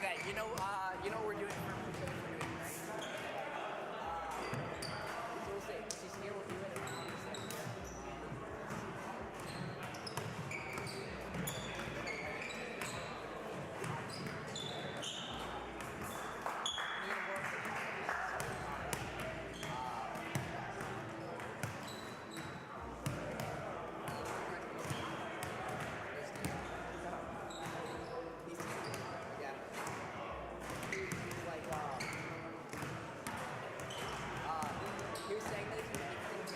Okay, you know what we're doing for right? So we'll see. She's here, we'll do it. He was saying that if you make things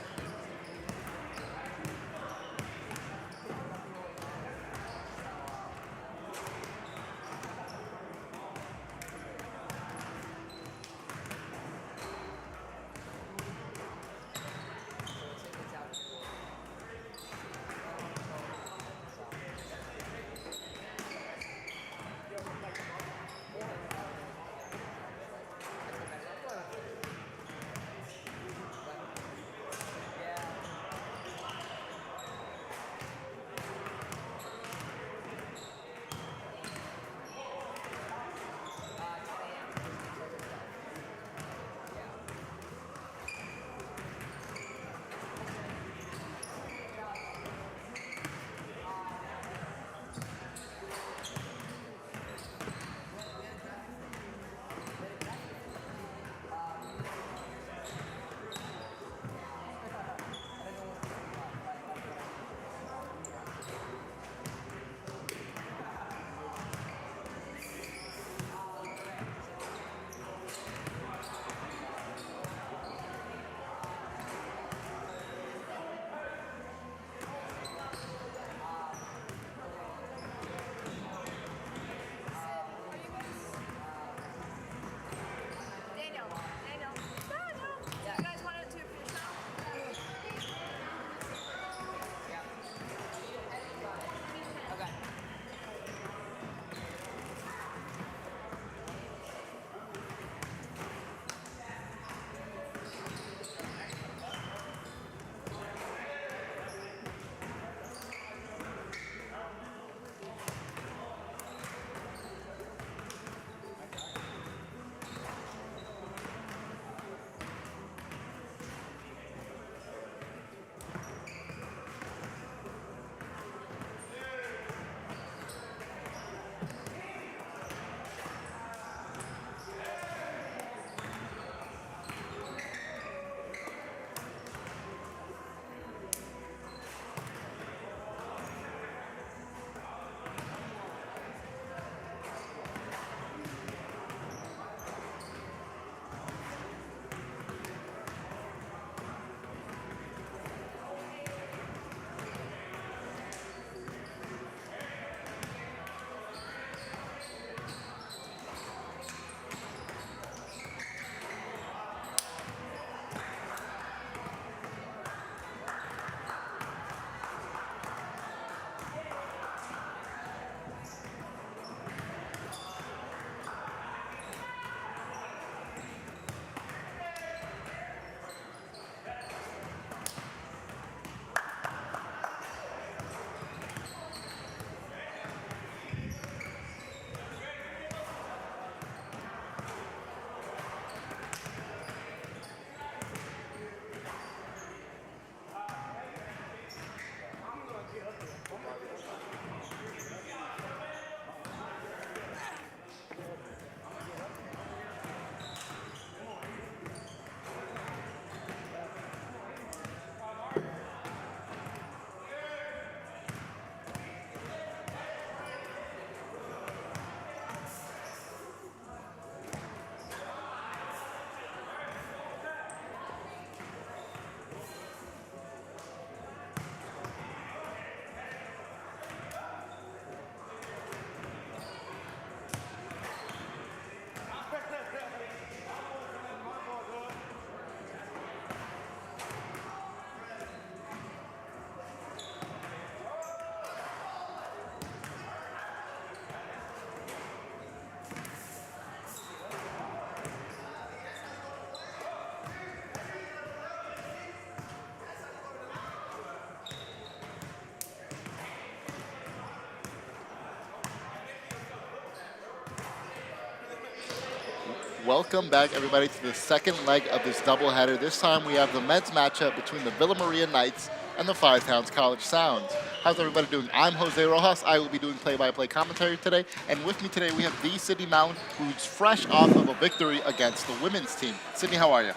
Welcome back, everybody, to the second leg of this doubleheader. This time we have the men's matchup between the Villa Maria Knights and the Five Towns College Sounds. How's everybody doing? I'm Jose Rojas. I will be doing play-by-play commentary today. And with me today, we have the Sydney Mountain, who's fresh off of a victory against the women's team. Sydney, how are you?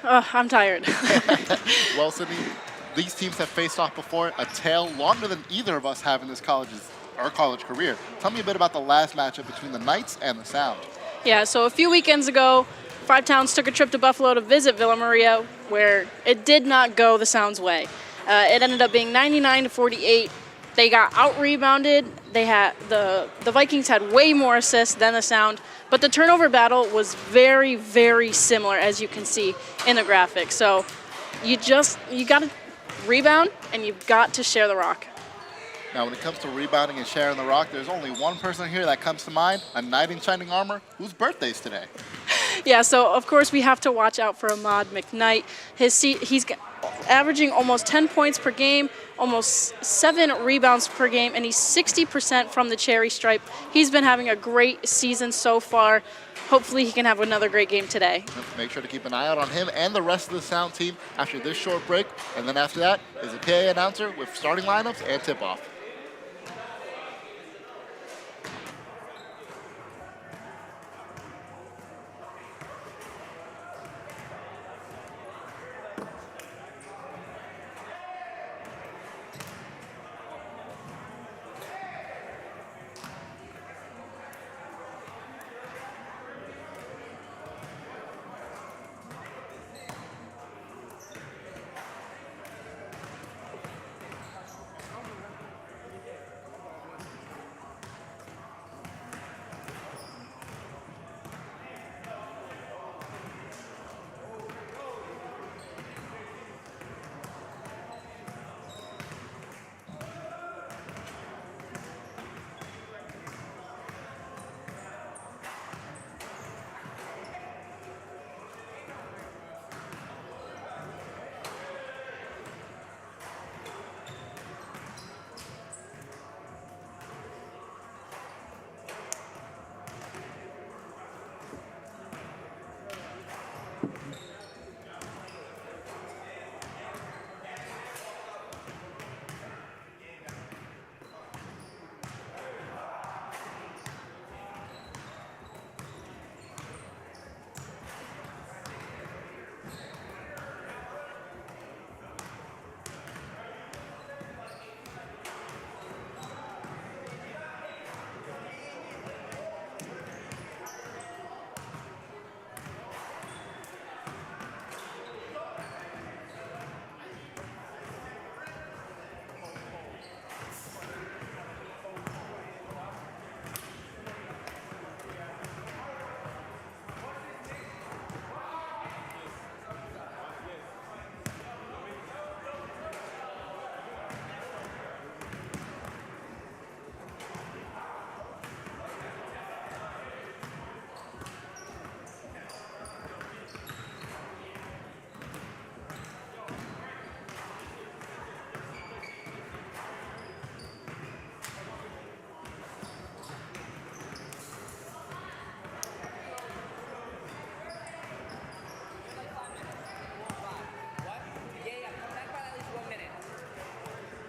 I'm tired. Well, Sydney, these teams have faced off before, a tale longer than either of us have in our college career. Tell me a bit about the last matchup between the Knights and the Sound. Yeah, so a few weekends ago, Five Towns took a trip to Buffalo to visit Villa Maria, where it did not go the Sound's way. It ended up being 99-48. They got out-rebounded. They had the Vikings had way more assists than the Sound, but the turnover battle was very, very similar, as you can see in the graphic. So you got to rebound, and you've got to share the rock. Now, when it comes to rebounding and sharing the rock, there's only one person here that comes to mind, a knight in shining armor, whose birthday's today. Yeah, so of course we have to watch out for Ahmad McKnight. He's averaging almost 10 points per game, almost 7 rebounds per game, and he's 60% from the cherry stripe. He's been having a great season so far. Hopefully he can have another great game today. Make sure to keep an eye out on him and the rest of the Sound team after this short break. And then after that is a PA announcer with starting lineups and tip-off.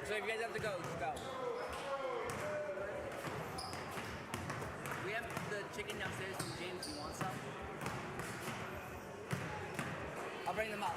So if you guys have to go, just go. We have the chicken downstairs from James. You want some? I'll bring them up.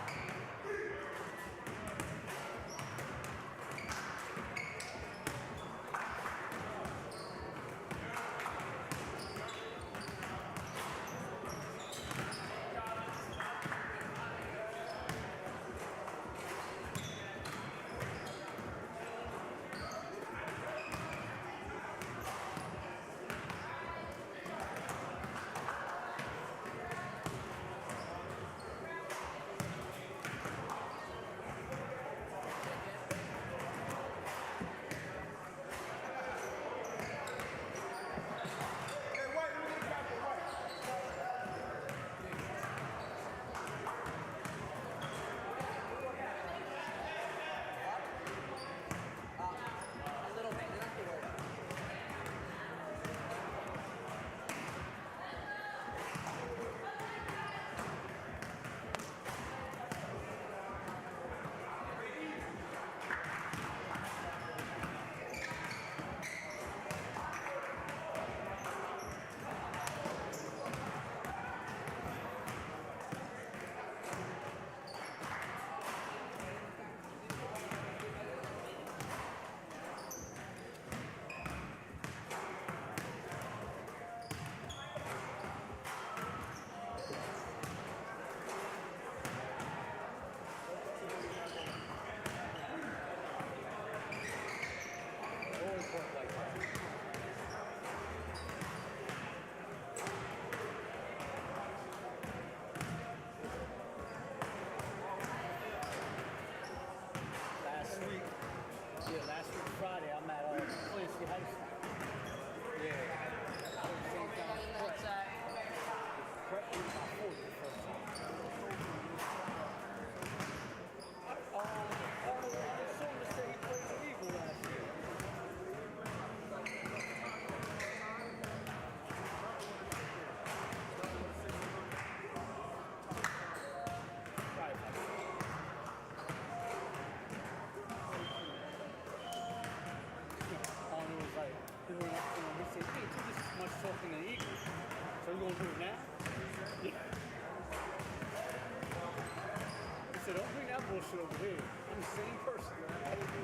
this shit over here. I'm the same person. I didn't do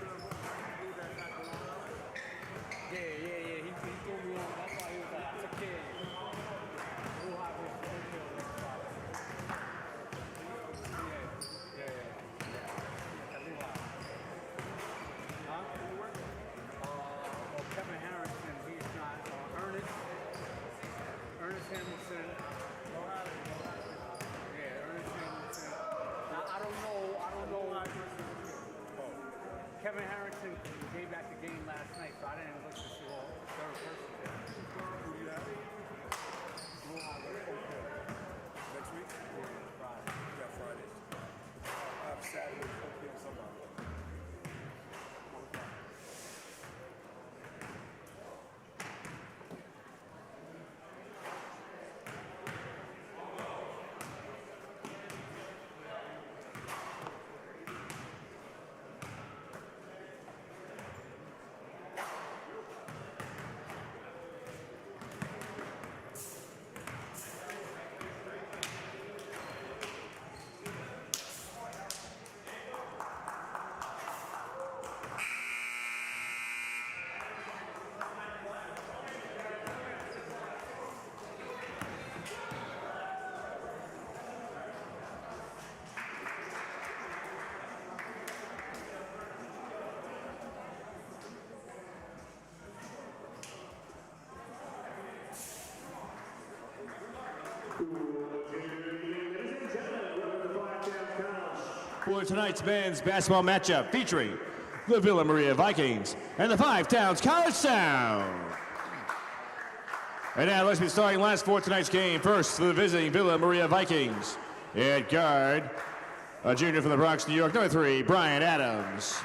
that not too long ago. Yeah. He threw me on. That's why he was like, I took care of you. We'll have this okay on next spot. Yeah. Huh? Kevin Harrison, he's not. Ernest Hamilton. Yeah, Ernest Hamilton. Now, I don't know. Kevin Harrison gave back the game last night, so I didn't look to see third person. Who you have? Next week? Yeah, Friday. You got Fridays. I have Saturday, okay, and Sunday. For tonight's men's basketball matchup featuring the Villa Maria Vikings and the Five Towns College Sound. And now let's be starting last for tonight's game. First for the visiting Villa Maria Vikings. At guard, a junior from the Bronx, New York, number 3, Brian Adams.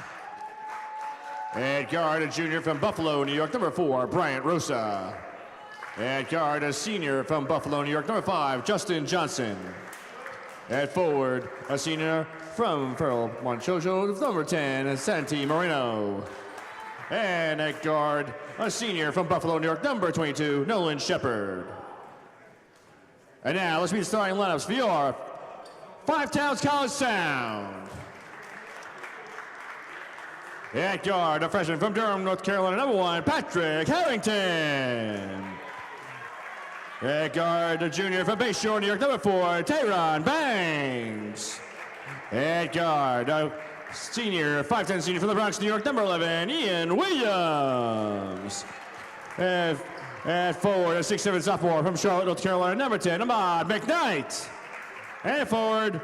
At guard, a junior from Buffalo, New York, number 4, Bryant Rosa. At guard, a senior from Buffalo, New York, number 5, Justin Johnson. At forward, a senior from Ferrell Monchojo, number 10, Santi Moreno. And at guard, a senior from Buffalo, New York, number 22, Nolan Shepard. And now let's meet the starting lineups for your Five Towns College Sound. At guard, a freshman from Durham, North Carolina, number 1, Patrick Harrington. At guard, a junior from Bayshore, New York, number 4, Tayron Banks. At guard, a senior, 5'10" senior from the Bronx, New York, number 11, Ian Williams. At forward, a 6'7" sophomore from Charlotte, North Carolina, number 10, Ahmad McKnight. And at forward,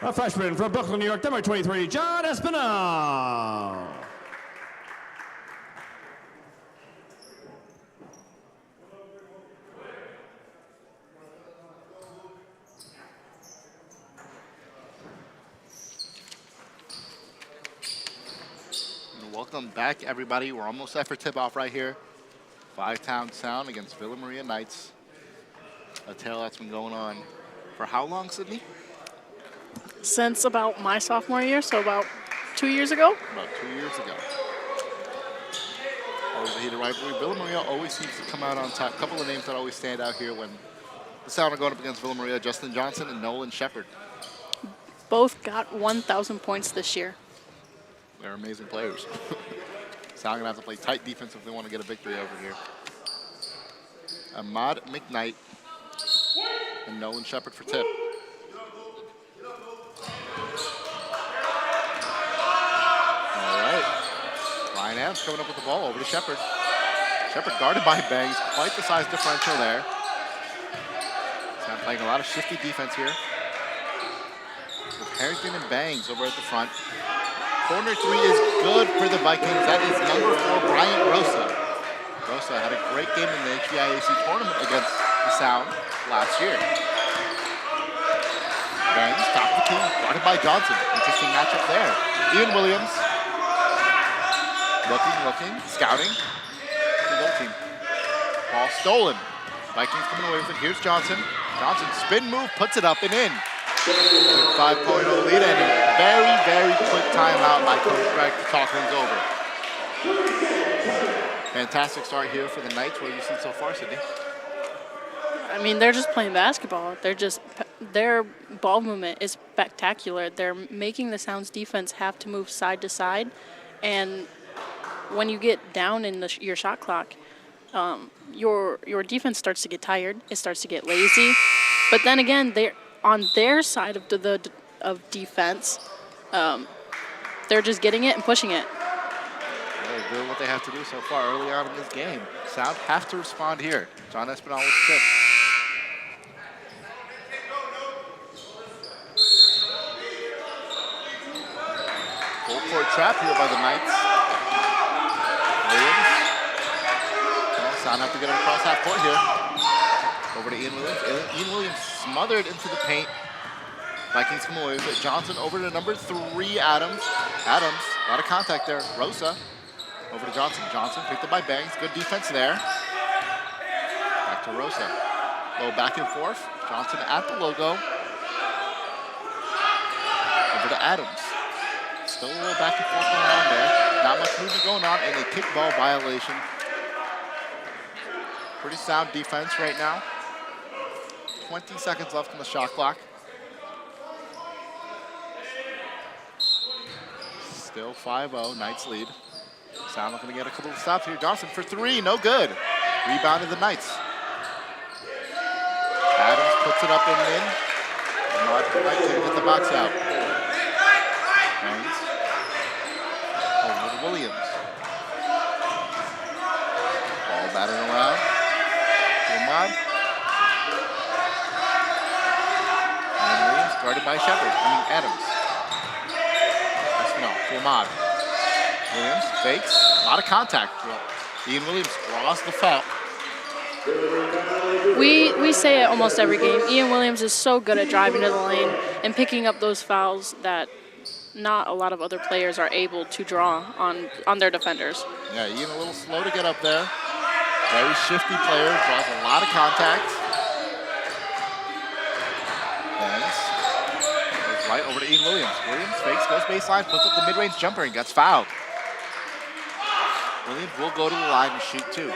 a freshman from Brooklyn, New York, number 23, John Espinal. Welcome back, everybody. We're almost set for tip-off right here. Five Towns Sound against Villa Maria Knights. A tale that's been going on for how long, Sydney? Since about my sophomore year, so about 2 years ago. About 2 years ago. Always a heated rivalry. Villa Maria always seems to come out on top. A couple of names that always stand out here when the Sound are going up against Villa Maria: Justin Johnson and Nolan Shepard. Both got 1,000 points this year. They're amazing players. Sound gonna have to play tight defense if they want to get a victory over here. Ahmad McKnight and Nolan Shepard for tip. All right. Brian Adams coming up with the ball over to Shepard. Shepard guarded by Bangs. Quite the size differential there. Sound playing a lot of shifty defense here. With Harrington and Bangs over at the front. Corner 3 is good for the Vikings. That is number 4, Bryant Rosa. Rosa had a great game in the HBIAC tournament against the Sound last year. Bangs, top of the key, guarded by Johnson. Interesting matchup there. Ian Williams. Looking, scouting. The goal team. Ball stolen. Vikings coming away with it. Here's Johnson. Johnson, spin move, puts it up and in. Quick 5-0 lead and a very, very quick timeout by Coach Greg to talk things over. Fantastic start here for the Knights. What have you seen so far, Sydney? I mean, they're just playing basketball. Their ball movement is spectacular. They're making the Sounds defense have to move side to side, and when you get down in your shot clock, your defense starts to get tired. It starts to get lazy. But then again, they're on their side of defense. They're just getting it and pushing it. They're doing what they have to do so far early on in this game. Sound have to respond here. John Espinal with the tip. Full court trap here by the Knights. Williams. Well, Sound have to get it across half court here. Over to Ian Williams. Ian Williams smothered into the paint. Vikings come away with it. Johnson over to number 3, Adams. Adams, a lot of contact there. Rosa over to Johnson. Johnson picked up by Bangs. Good defense there. Back to Rosa. Low back and forth. Johnson at the logo. Over to Adams. Still a little back and forth going on there. Not much movement going on, and a kickball violation. Pretty sound defense right now. 20 seconds left on the shot clock. Still 5-0, Knights lead. Sound looking to get a couple of stops here. Johnson for 3, no good. Rebounded the Knights. Adams puts it up and in. Knight can't get the box out. Bangs. Over to Williams. Ball batted around. Ahmad. And Williams guarded by Shepard. Adams. No, to Ahmad. Williams fakes. A lot of contact. Ian Williams draws the foul. We say it almost every game. Ian Williams is so good at driving to the lane and picking up those fouls that not a lot of other players are able to draw on their defenders. Yeah, Ian a little slow to get up there. Very shifty player, draws a lot of contact. Bangs. Goes right over to Ian Williams. Williams fakes, goes baseline, puts up the mid-range jumper and gets fouled. Williams will go to the line and shoot 2.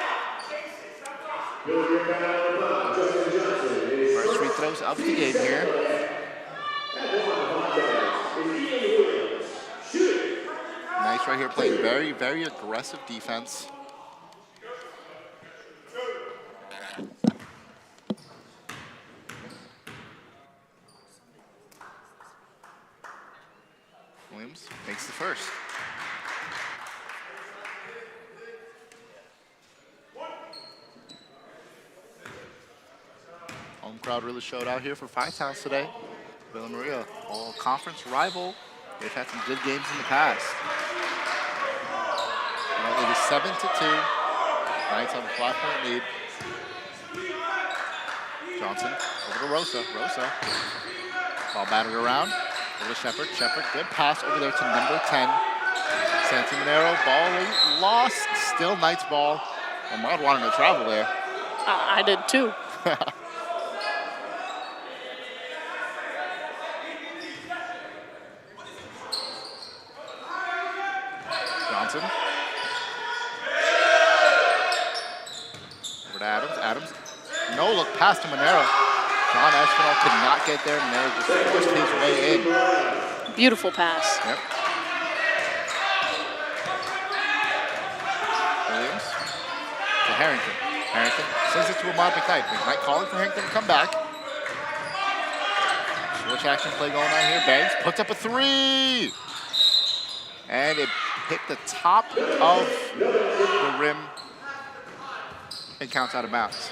First free throws of the game here. Nice right here, playing very, very aggressive defense. Williams makes the first. Home crowd really showed out here for Five Towns today. Villa Maria, all conference rival. They've had some good games in the past. Well, it is 7-2. Knights have a 5-point lead. Johnson over to Rosa. Rosa. Ball batted around. Over to Shepard. Shepard, good pass over there to number 10. Santimonero, ball lost. Still Knights ball. Ahmad wanted to travel there. I did too. Johnson. Over to Adams. Adams. No look pass to Monero. John Espinal could not get there. Monero just forced his way in. Beautiful pass. Yep. Williams to Harrington. Harrington sends it to Ahmad McKnight. McKnight calling for Harrington to come back. Switch action play going on here. Bangs puts up a 3. And it hit the top of the rim and counts out of bounds.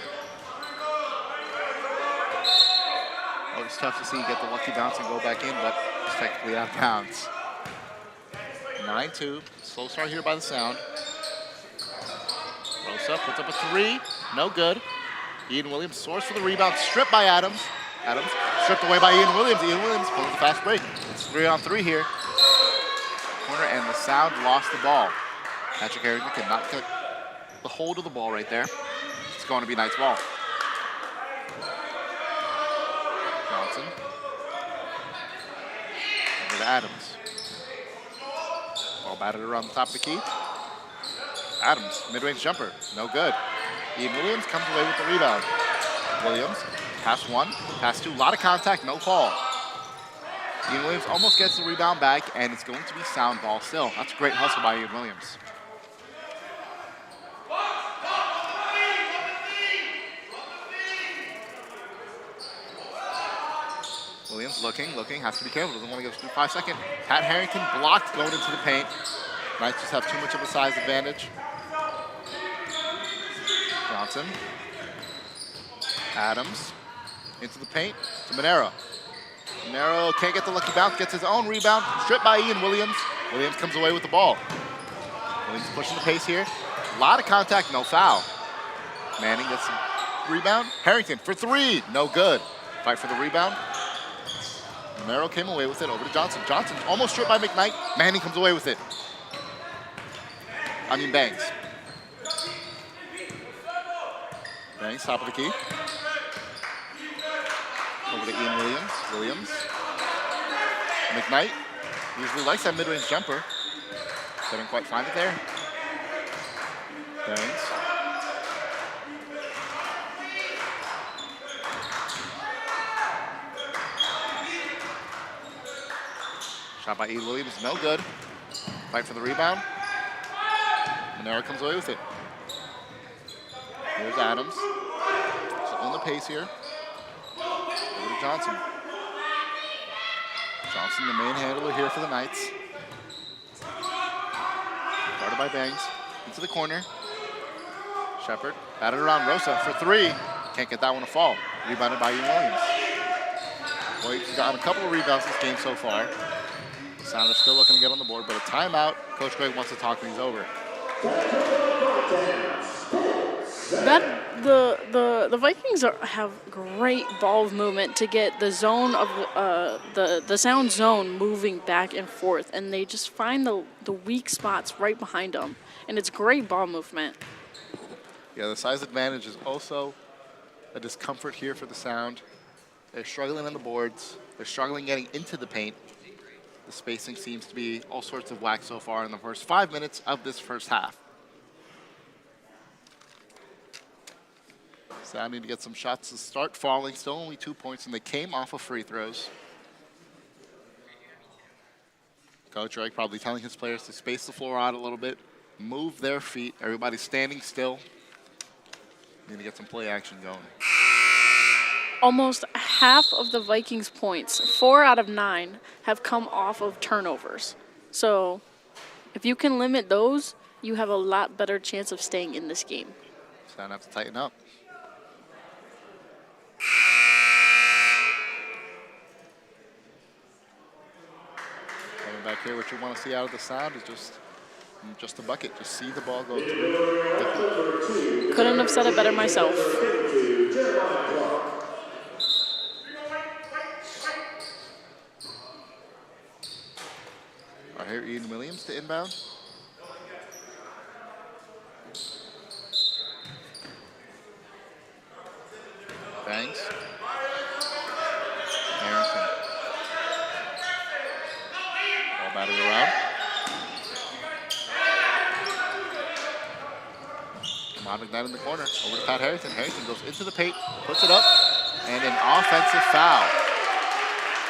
Always tough to see you get the lucky bounce and go back in, but it's technically out of bounds. 9-2, slow start here by the Sound. Rosa puts up a 3, no good. Ian Williams soars for the rebound, stripped by Adams. Adams stripped away by Ian Williams. Ian Williams pulling the fast break. It's 3-on-3 here. Corner, and the Sound lost the ball. Patrick Harrington could not get the hold of the ball right there. It's going to be Knights ball. Johnson. Over to Adams. Ball batted around the top of the key. Adams, mid-range jumper, no good. Ian Williams comes away with the rebound. Williams, pass 1, pass 2, a lot of contact, no fall. Ian Williams almost gets the rebound back, and it's going to be sound ball still. That's a great hustle by Ian Williams. Williams looking, has to be careful, doesn't want to go through 5 seconds. Pat Harrington blocked going into the paint. Knights just have too much of a size advantage. Johnson. Adams into the paint to Monero. Monero can't get the lucky bounce, gets his own rebound, stripped by Ian Williams. Williams comes away with the ball. Williams pushing the pace here. A lot of contact, no foul. Manning gets the rebound. Harrington for 3, no good. Fight for the rebound. Monero came away with it, over to Johnson. Johnson almost stripped by McKnight. Manning comes away with it. Bangs. Bangs, top of the key. Over to Ian Williams. Williams. McKnight usually likes that mid-range jumper. Couldn't quite find it there. Bangs. Shot by Ian Williams, no good. Fight for the rebound. Monero comes away with it. Here's Adams. He's on the pace here. Over to Johnson. Johnson, the main handler here for the Knights. Guarded by Bangs. Into the corner. Shepard batted around Rosa for 3. Can't get that one to fall. Rebounded by Ian Williams. Williams has gotten a couple of rebounds this game so far. The Sounders still looking to get on the board, but a timeout. Coach Greg wants to talk things over. The Vikings have great ball movement to get the zone of the sound zone moving back and forth, and they just find the weak spots right behind them, and it's great ball movement. Yeah, the size advantage is also a discomfort here for the Sound. They're struggling on the boards. They're struggling getting into the paint. The spacing seems to be all sorts of whack so far in the first 5 minutes of this first half. Sound need to get some shots to start falling. Still only 2 points, and they came off of free throws. Coach Drake probably telling his players to space the floor out a little bit, move their feet. Everybody's standing still. Need to get some play action going. Almost half of the Vikings' points, 4 out of 9, have come off of turnovers. So if you can limit those, you have a lot better chance of staying in this game. Sound have to tighten up. Coming back here, what you want to see out of the Sound is just a bucket. Just see the ball go through. Couldn't have said it better myself. Here, Ian Williams to inbound. Bangs. Harrington. Ball batted around. Come McKnight in the corner. Over to Pat Harrington. Harrington goes into the paint, puts it up, and an offensive foul.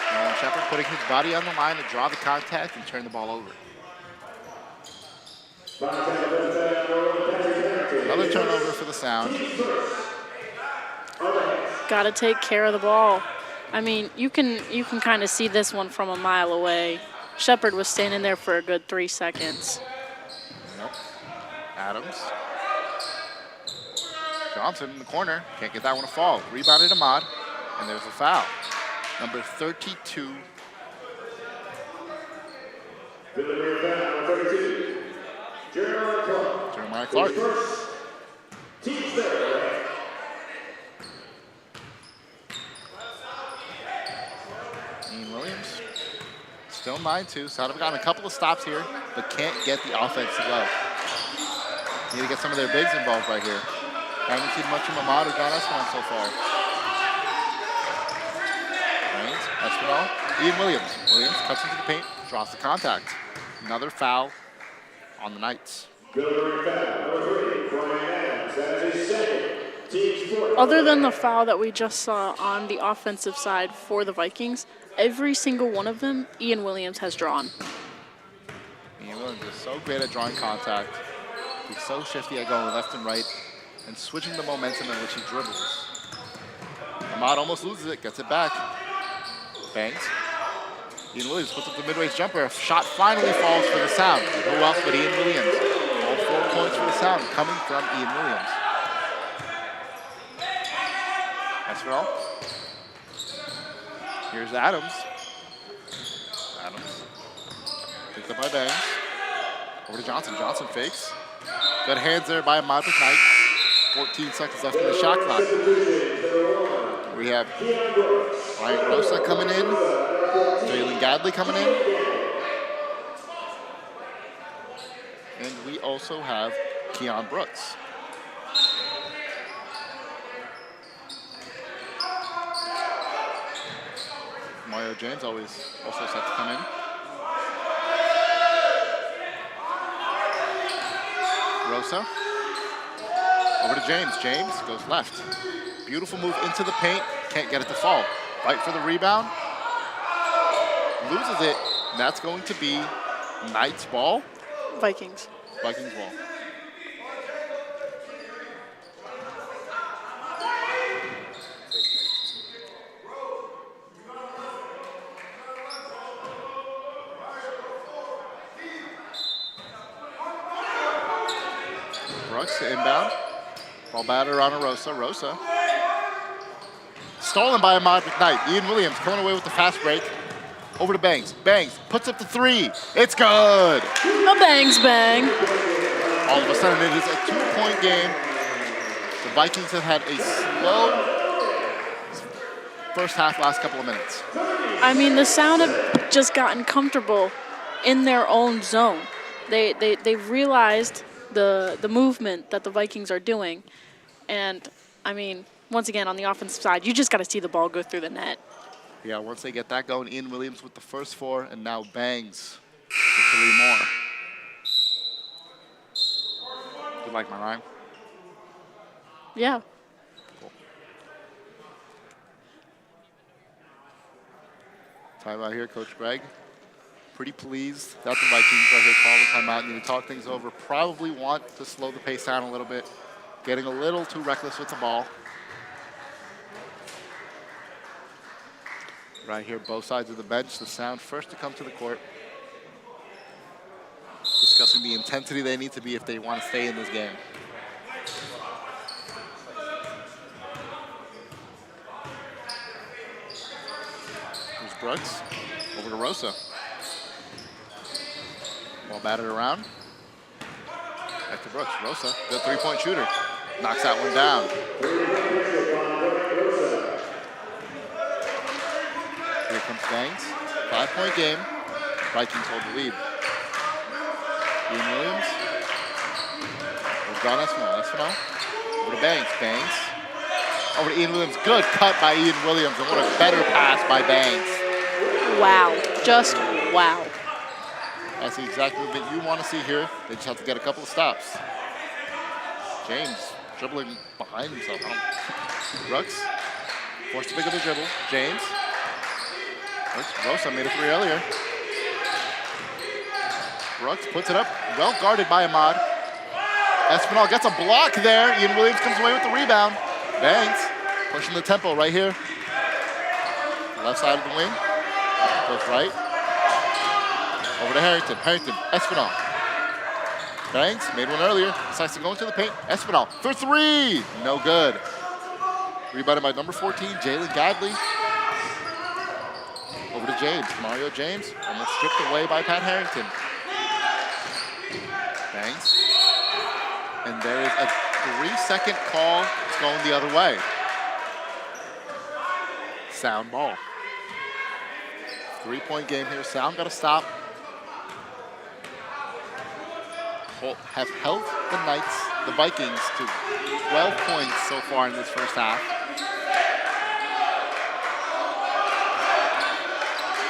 And Shepard putting his body on the line to draw the contact and turn the ball over. Another turnover for the Sound. Got to take care of the ball. I mean, you can kind of see this one from a mile away. Shepard was standing there for a good 3 seconds. Nope. Adams. Johnson in the corner. Can't get that one to fall. Rebounded Ahmad, and there's a foul. Number 32. Jeremiah Clark. Ian Williams. Still 9-2. Sound have gotten a couple of stops here, but can't get the offense to go. Need to get some of their bigs involved right here. Haven't seen much from Ahmad or John Espinal so far. Espinal, Ian Williams. Williams cuts into the paint, draws the contact. Another foul on the Knights. Other than the foul that we just saw on the offensive side for the Vikings, every single one of them, Ian Williams has drawn. Ian Williams is so great at drawing contact. He's so shifty at going left and right and switching the momentum in which he dribbles. Ahmad almost loses it, gets it back. Bangs. Ian Williams puts up the mid-range jumper. A shot finally falls for the Sound. Who else but Ian Williams? All 4 points for the Sound coming from Ian Williams. Esmeralda. Here's Adams. Adams. Picked up by Bangs. Over to Johnson. Johnson fakes. Good hands there by Ahmad McKnight. 14 seconds left in the shot clock. We have Ryan Rosa coming in. Jalen Gadley coming in. And we also have Keon Brooks. Mario James also set to come in. Rosa. Over to James. James goes left. Beautiful move into the paint. Can't get it to fall. Fight for the rebound. Loses it. And that's going to be Knights ball. Vikings. Vikings ball. Brooks to inbound. Ball batter on a Rosa. Rosa. Stolen by Ahmad McKnight. Ian Williams coming away with the fast break. Over to Bangs. Bangs puts up the 3. It's good. A Bangs bang. All of a sudden, it is a 2-point game. The Vikings have had a slow first half, last couple of minutes. I mean, the Sound have just gotten comfortable in their own zone. They've realized the movement that the Vikings are doing. And, I mean, once again, on the offensive side, you just got to see the ball go through the net. Yeah, once they get that going, Ian Williams with the first 4, and now Bangs with 3 more. You like my rhyme? Yeah. Cool. Timeout here, Coach Greg. Pretty pleased that the Vikings are here calling timeout. Need to talk things over. Probably want to slow the pace down a little bit. Getting a little too reckless with the ball. Right here, both sides of the bench. The Sound first to come to the court. Discussing the intensity they need to be if they want to stay in this game. Here's Brooks. Over to Rosa. Ball batted around. Back to Brooks. Rosa, good 3-point shooter. Knocks that one down. Here comes Bangs. 5-point game. Vikings hold the lead. Ian Williams. There's John Espinal. Over to Bangs. Bangs. Over to Ian Williams. Good cut by Ian Williams. And what a better pass by Bangs. Wow. Just wow. That's the exact movement you want to see here. They just have to get a couple of stops. James dribbling behind himself. Brooks forced to pick up the dribble. James. Rosa made a 3 earlier. Brooks puts it up. Well guarded by Ahmad. Espinal gets a block there. Ian Williams comes away with the rebound. Bangs pushing the tempo right here. Left side of the wing. Goes right. Over to Harrington. Harrington. Espinal. Bangs made one earlier. Decides to go into the paint. Espinal for 3. No good. Rebounded by number 14, Jalen Gadley. Over to James. Mario James. Almost stripped away by Pat Harrington. Bangs. And there is a 3-second call. It's going the other way. Sound ball. 3-point game here. Sound got to stop. Have held the Knights, the Vikings, to 12 points so far in this first half.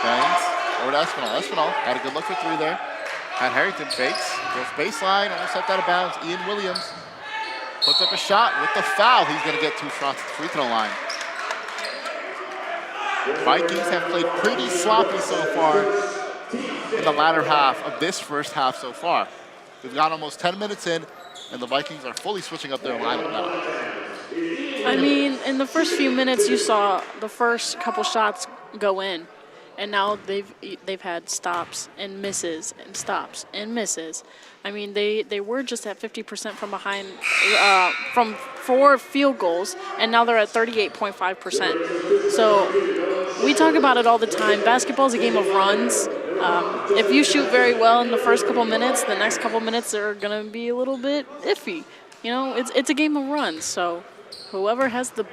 Bangs over to Espinal. Espinal had a good look for 3 there. Pat Harrington fakes, goes baseline, almost stepped out of bounds. Ian Williams Puts up a shot with the foul. He's going to get 2 shots at the free throw line. Vikings have played pretty sloppy so far in the latter half of this first half so far. We've got almost 10 minutes in, and the Vikings are fully switching up their lineup now. I mean, in the first few minutes, you saw the first couple shots go in, and now they've had stops and misses and stops and misses. I mean, they were just at 50% from behind from 4 field goals, and now they're at 38.5%. So we talk about it all the time. Basketball is a game of runs. If you shoot very well in the first couple minutes, the next couple minutes are going to be a little bit iffy. You know, it's a game of runs. So whoever has the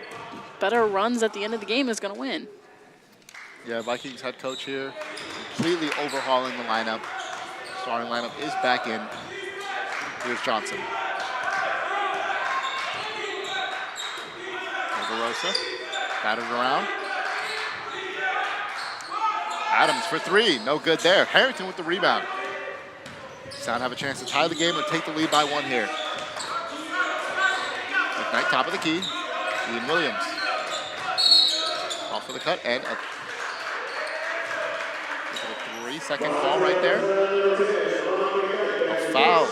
better runs at the end of the game is going to win. Yeah, Vikings head coach here, completely overhauling the lineup. Starting lineup is back in. Here's Johnson. Rosa, batted around. Adams for 3, no good there. Harrington with the rebound. Sound have a chance to tie the game or take the lead by 1 here. McKnight, top of the key. Ian Williams. Off for the cut and a 3-second call right there. A foul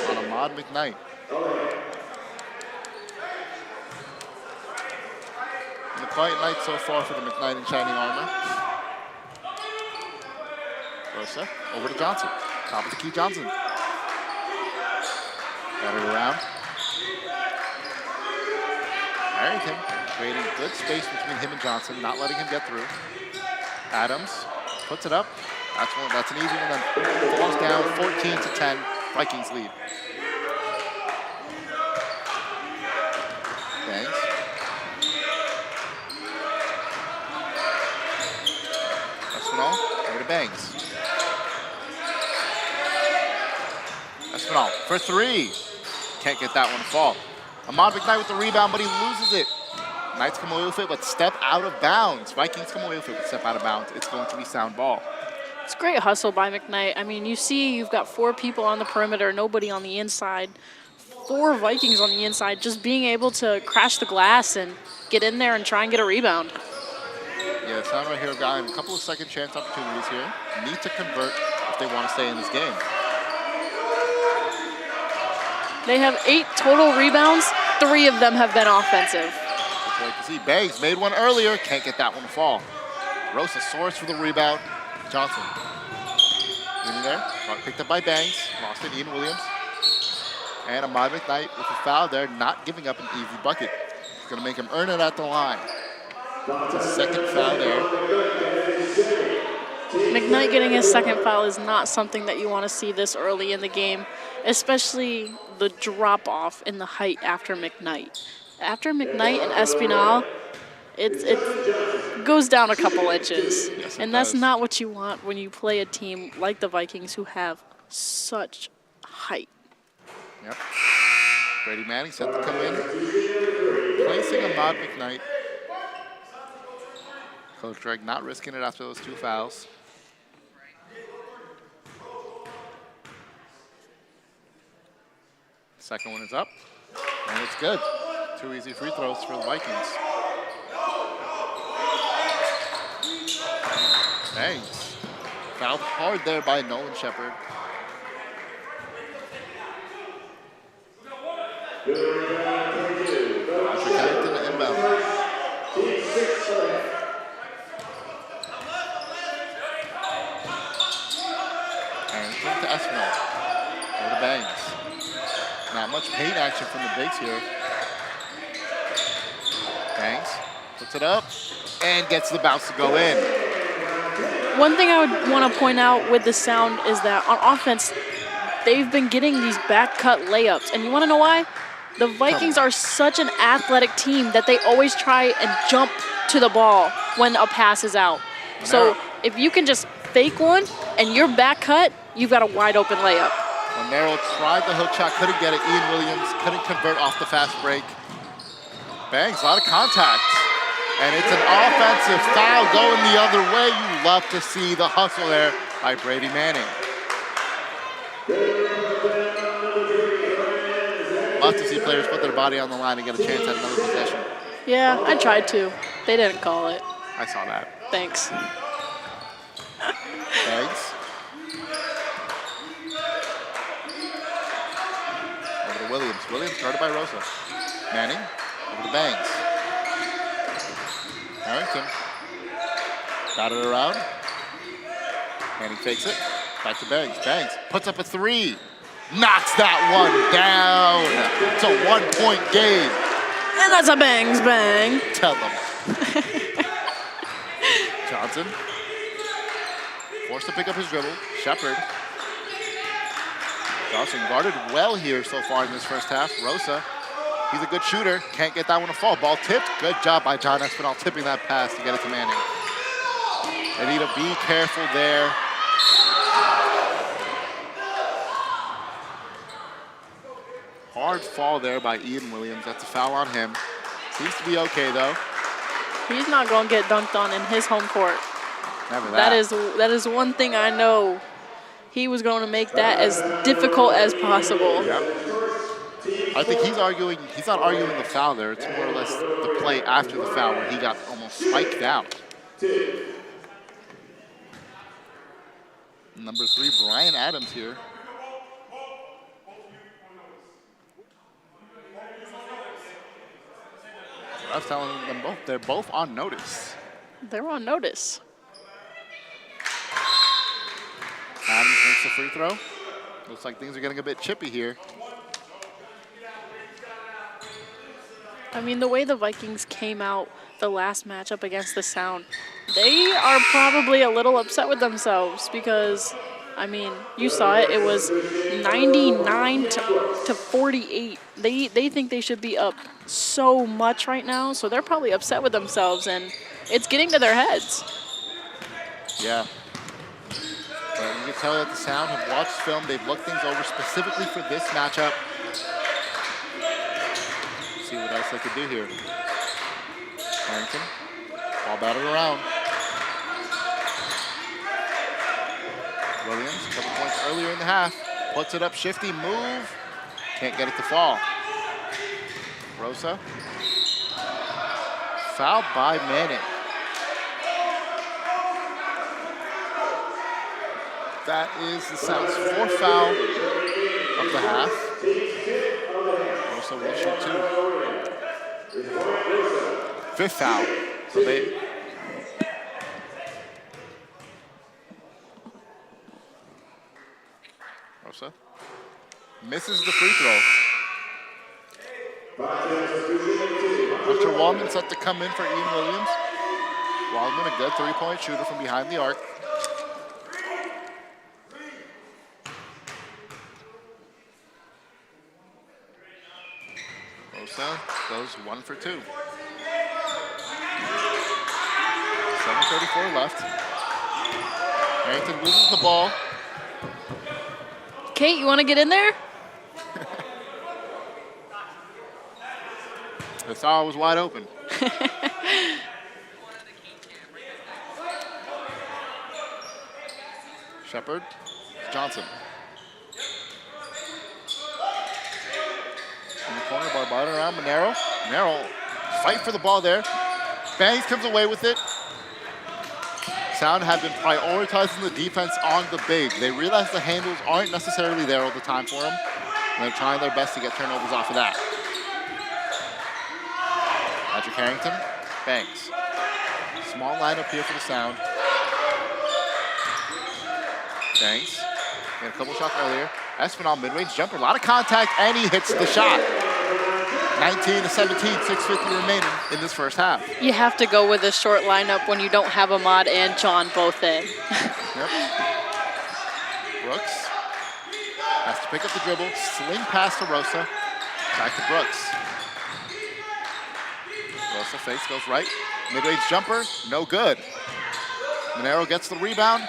on Ahmad McKnight. And a quiet night so far for the McKnight in shining armor. Rosa, over to Johnson. Top of the key, Johnson. Batted around. Harrington creating good space between him and Johnson, not letting him get through. Adams puts it up. That's an easy one, then falls down 14-10. Vikings lead. Bangs. Espinal, over to Bangs. Espinal for 3. Can't get that one to fall. Ahmad McKnight with the rebound, but he loses it. Knights come away with it, but step out of bounds. Vikings come away with it, but step out of bounds. It's going to be sound ball. It's great hustle by McKnight. I mean, you see you've got 4 people on the perimeter, nobody on the inside. 4 Vikings on the inside, just being able to crash the glass and get in there and try and get a rebound. Yeah, sound right here, guy, a couple of second chance opportunities here. Need to convert if they want to stay in this game. They have 8 total rebounds. 3 of them have been offensive. That's like to see. Bangs made one earlier. Can't get that one to fall. Rosa soars for the rebound. Johnson. In there. Picked up by Bangs. Lost it. Ian Williams. And Ahmad McKnight with a foul there. Not giving up an easy bucket. It's going to make him earn it at the line. It's a second foul there. McKnight getting his second foul is not something that you want to see this early in the game, especially the drop-off in the height after McKnight. After McKnight and Espinal, it goes down a couple inches. Yes, and that's not what you want when you play a team like the Vikings who have such height. Yep. Brady Manning set to come in. Placing Ahmad McKnight. Coach Drake not risking it after those 2 fouls. Second one is up, and it's good. 2 easy free throws for the Vikings. Bangs. Fouled hard there by Nolan Shepard. Patrick Harrington to inbound. Harrington to Espinal. Over to Bangs. Not much paint action from the bigs here. Bangs puts it up and gets the bounce to go in. One thing I would want to point out with the Sound is that on offense, they've been getting these back cut layups. And you want to know why? The Vikings are such an athletic team that they always try and jump to the ball when a pass is out. So if you can just fake one and you're back cut, you've got a wide open layup. Monero tried the hook shot, couldn't get it. Ian Williams couldn't convert off the fast break. Bangs, a lot of contact. And it's an offensive foul going the other way. You love to see the hustle there by Brady Manning. Love to see players put their body on the line and get a chance at another possession. Yeah, I tried to. They didn't call it. I saw that. Thanks. Banks. Over to Williams. Williams guarded by Rosa. Manning. Over to Banks. Harrington. Got it around. Manning fakes it. Back to Banks. Banks puts up a three. Knocks that one down. It's a 1-point game. And that's a bangs bang. Tell them. Johnson. Forced to pick up his dribble. Shepard. Johnson guarded well here so far in this first half. Rosa, he's a good shooter. Can't get that one to fall. Ball tipped. Good job by John Espinal tipping that pass to get it to Manning. They need to be careful there. Hard fall there by Ian Williams. That's a foul on him. Seems to be okay, though. He's not going to get dunked on in his home court. Never that. That is one thing I know. He was going to make that as difficult as possible. Yep. I think he's not arguing the foul there. It's more or less the play after the foul where he got almost spiked out. Number 3, Brian Adams here. I was telling them both, they're both on notice. They're on notice. Adams makes the free throw. Looks like things are getting a bit chippy here. I mean, the way the Vikings came out the last matchup against the Sound, they are probably a little upset with themselves because, I mean, you saw it. It was 99 to 48. They think they should be up so much right now, so they're probably upset with themselves, and it's getting to their heads. Yeah. But you can tell that the Sound have watched film. They've looked things over specifically for this matchup. See what else they could do here. Harrington, ball batted around. Williams, a couple points earlier in the half. Puts it up, shifty move. Can't get it to fall. Rosa. Fouled by Manning. That is the Sound's 4th foul of the half. Rosa will shoot 2. 5th foul. So they... Rosa misses the free throw. Mr. Waldman set to come in for Ian Williams. Waldman, a good 3-point shooter from behind the arc. Rosa goes 1 for 2. 7:34 left. Harrington loses the ball. Kate, you want to get in there? The foul was wide open. Shepard, Johnson. In the corner, Barbada around Monero. Monero, fight for the ball there. Bangs comes away with it. Sound have been prioritizing the defense on the big. They realize the handles aren't necessarily there all the time for them, and they're trying their best to get turnovers off of that. Patrick Harrington, Banks. Small lineup here for the Sound. Banks, made a couple shots earlier. Espinal, mid-range jumper, a lot of contact, and he hits the shot. 19 to 17, 6:50 remaining in this first half. You have to go with a short lineup when you don't have Ahmad and John both in. Yep. Brooks has to pick up the dribble, sling pass to Rosa, back to Brooks. Rosa fakes, goes right, mid-range jumper, no good. Monero gets the rebound.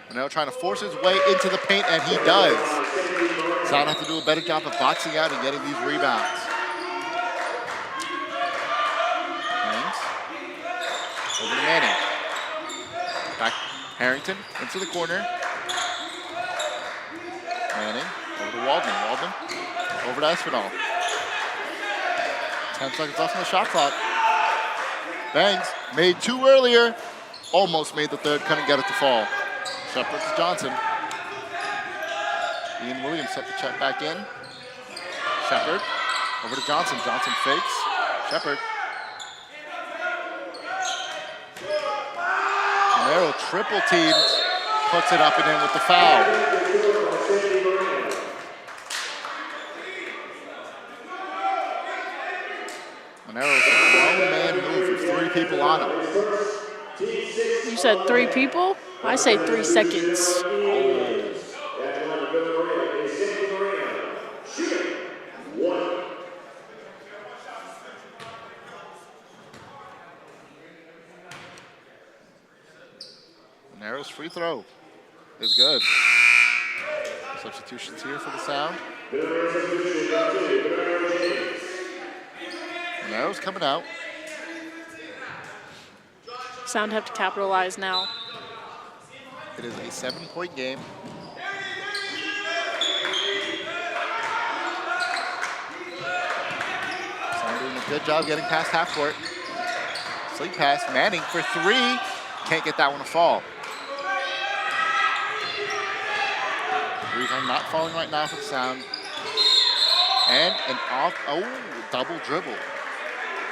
Monero trying to force his way into the paint, and he does. Sound have to do a better job of boxing out and getting these rebounds. Over to Manning. Back Harrington into the corner. Manning over to Waldman. Waldman over to Espinal. 10 seconds left on the shot clock. Bangs made 2 earlier. Almost made the third, couldn't get it to fall. Shepard to Johnson. Ian Williams set the check back in. Shepard over to Johnson. Johnson fakes. Shepard. Monero triple teamed. Puts it up and in with the foul. Monero's grown man move with 3 people on him. You said 3 people? I say 3 seconds. Monero's free throw is good. Substitutions here for the Sound. Monero's coming out. Sound have to capitalize now. It is a 7-point game. Sound doing a good job getting past half court. Sleep pass, Manning for 3. Can't get that one to fall. 3 are not falling right now for the Sound. And an double dribble.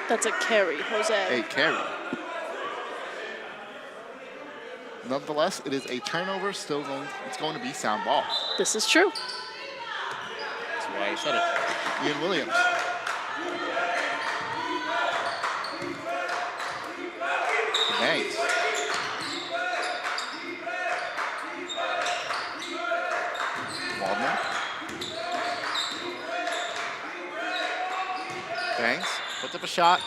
That's a carry, Jose. A carry. Nonetheless, it is a turnover. It's going to be Sound ball. This is true. That's why I said it. Ian Williams. Bangs. Waldman. Bangs. Puts up a shot.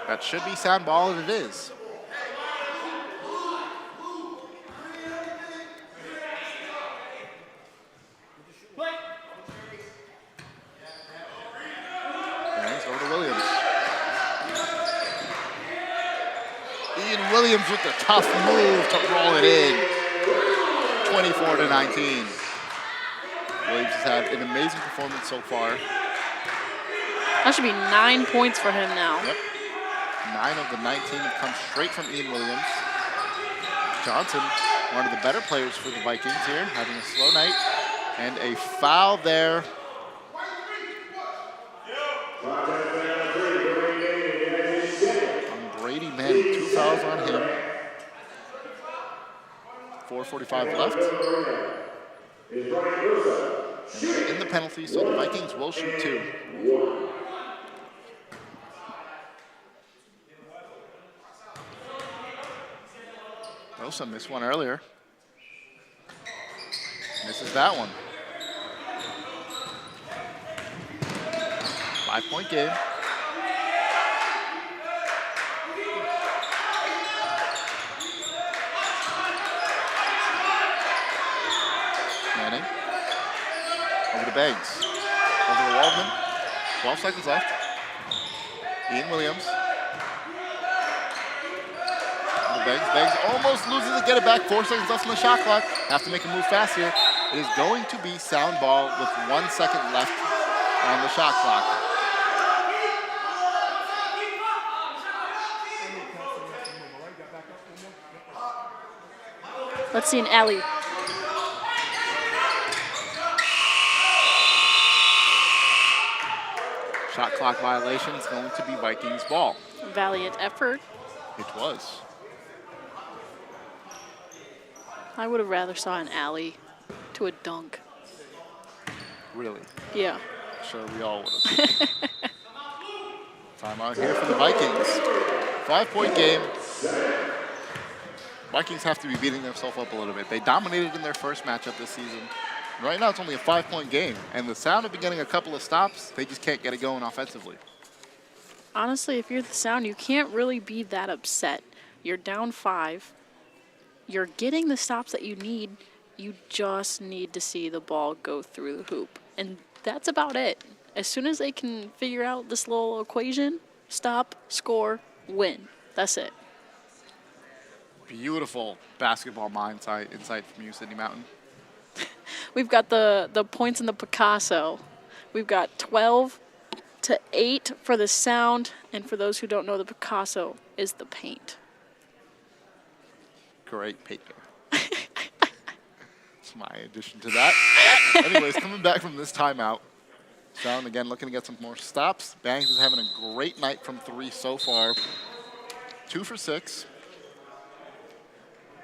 That should be Sound ball, and it is. Bangs over to Williams. Ian Williams with the tough move to roll it in. 24-19. Williams has had an amazing performance so far. That should be 9 points for him now. Yep. 9 of the 19 have come straight from Ian Williams. Johnson, one of the better players for the Vikings here, having a slow night. And a foul there. On Brady Manning, 2 fouls on him. 4:45 left. And in the penalty, so the Vikings will shoot 2. Rosa missed one earlier. Misses that one. 5-point game. Manning. Over to Bangs. Over to Waldman. 12 seconds left. Ian Williams. Bangs almost loses it, get it back. 4 seconds left on the shot clock. Have to make a move fast here. It is going to be Sound ball with 1 second left on the shot clock. Let's see an alley. Shot clock violation is going to be Vikings ball. Valiant effort. It was. I would have rather saw an alley to a dunk. Really? Yeah. Sure, we all would have. Timeout here for the Vikings. 5-point game. Vikings have to be beating themselves up a little bit. They dominated in their first matchup this season. Right now, it's only a 5-point game. And the Sound have been getting a couple of stops. They just can't get it going offensively. Honestly, if you're the Sound, you can't really be that upset. You're down 5. You're getting the stops that you need. You just need to see the ball go through the hoop. And that's about it. As soon as they can figure out this little equation, stop, score, win. That's it. Beautiful basketball insight from you, Sydney Mountain. We've got the points in the Picasso. We've got 12-8 for the sound, and for those who don't know, the Picasso is the paint. Great paper. That's my addition to that. Anyways, coming back from this timeout. Sound again looking to get some more stops. Bangs is having a great night from 3 so far. 2 for 6.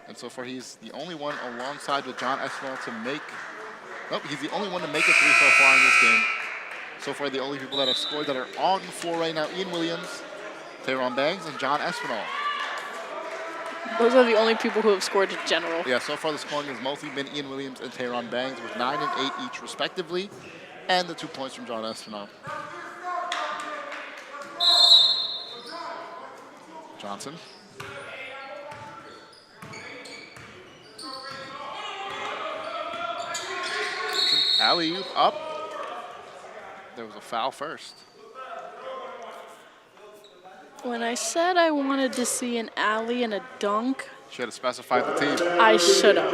And so far he's the only one alongside with John Espinal to make, nope, he's the only one to make a 3 so far in this game. So far the only people that have scored that are on the floor right now, Ian Williams, Tayron Bangs, and John Espinal. Those are the only people who have scored in general. Yeah, so far the scoring has mostly been Ian Williams and Tayron Bangs with 9 and 8 each respectively, and the 2 points from John Espinal. Johnson. Alley-oop up. There was a foul first. When I said I wanted to see an alley and a dunk, Should have specified the team. I should have.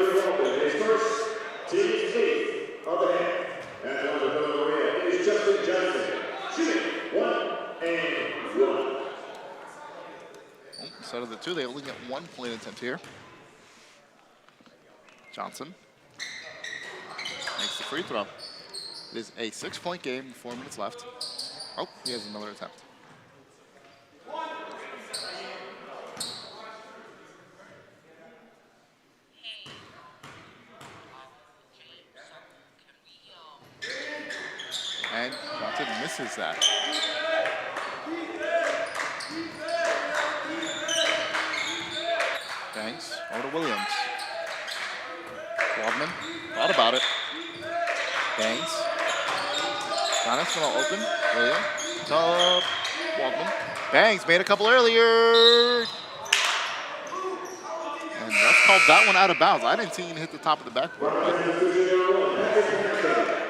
Instead of the 2, they only get 1 point attempt here. Johnson makes the free throw. It is a 6-point game, 4 minutes left. Oh, he has another attempt. And Johnson misses that. Banks over to Williams. Waldman thought about it. Banks. John Espinal open. Williams. Waldman. Banks made a couple earlier. And that's called that one out of bounds. I didn't see him hit the top of the backboard.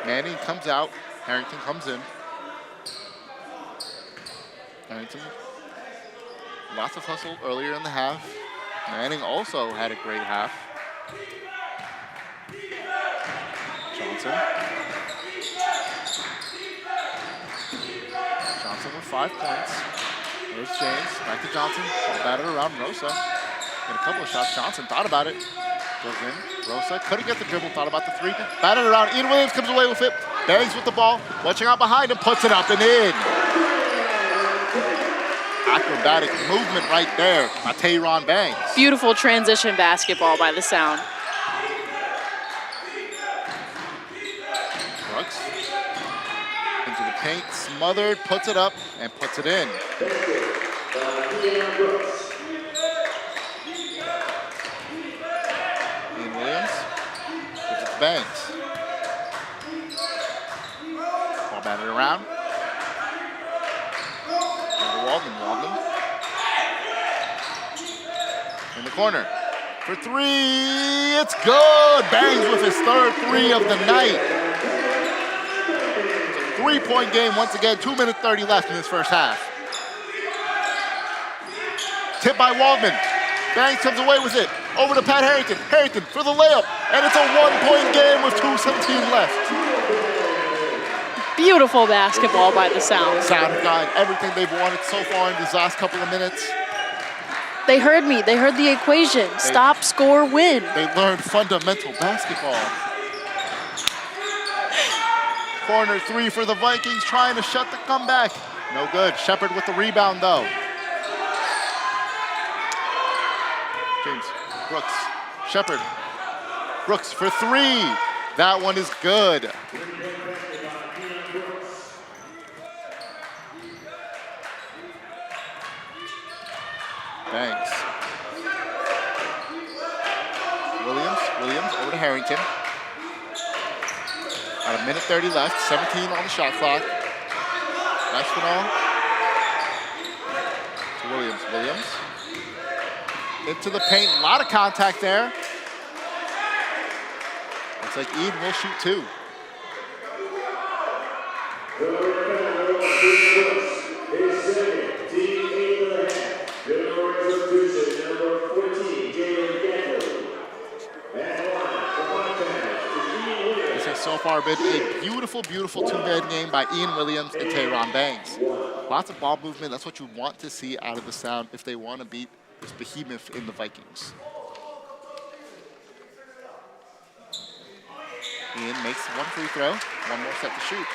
Manning comes out. Harrington comes in. Harrington. Lots of hustle earlier in the half. Manning also had a great half. Johnson. Johnson with 5 points. There's James. Back to Johnson. Ball batted around Rosa. Hit a couple of shots. Johnson thought about it. Goes in. Rosa couldn't get the dribble. Thought about the 3. Batted around. Ian Williams comes away with it. Bangs with the ball. Watching out behind him. Puts it up and in. Acrobatic movement right there by Tayron Bangs. Beautiful transition basketball by the sound. Brooks into the paint, smothered, puts it up, and puts it in. Ian Williams gives it to Banks. Ball batted around. Waldman. In the corner. For 3, it's good! Bangs with his 3rd 3 of the night. 3-point game once again, 2 minutes 30 left in this first half. Tip by Waldman. Bangs comes away with it. Over to Pat Harrington. Harrington for the layup. And it's a 1-point game with 2:17 left. Beautiful basketball by the sound. Sound have gotten everything they've wanted so far in these last couple of minutes. They heard me. They heard the equation. Stop, score, win. They learned fundamental basketball. Corner 3 for the Vikings, trying to shut the comeback. No good. Shepard with the rebound, though. James, Brooks, Shepard. Brooks for 3. That one is good. Banks. Williams over to Harrington. About 1:30 left, 17 on the shot clock. Espinal to Williams. Into the paint, a lot of contact there. Looks like Ian will shoot 2. So far far been a beautiful, beautiful two-man game by Ian Williams and Tayron Banks. Lots of ball movement. That's what you want to see out of the Sound if they want to beat this behemoth in the Vikings. Ian makes one free throw, one more set to shoot.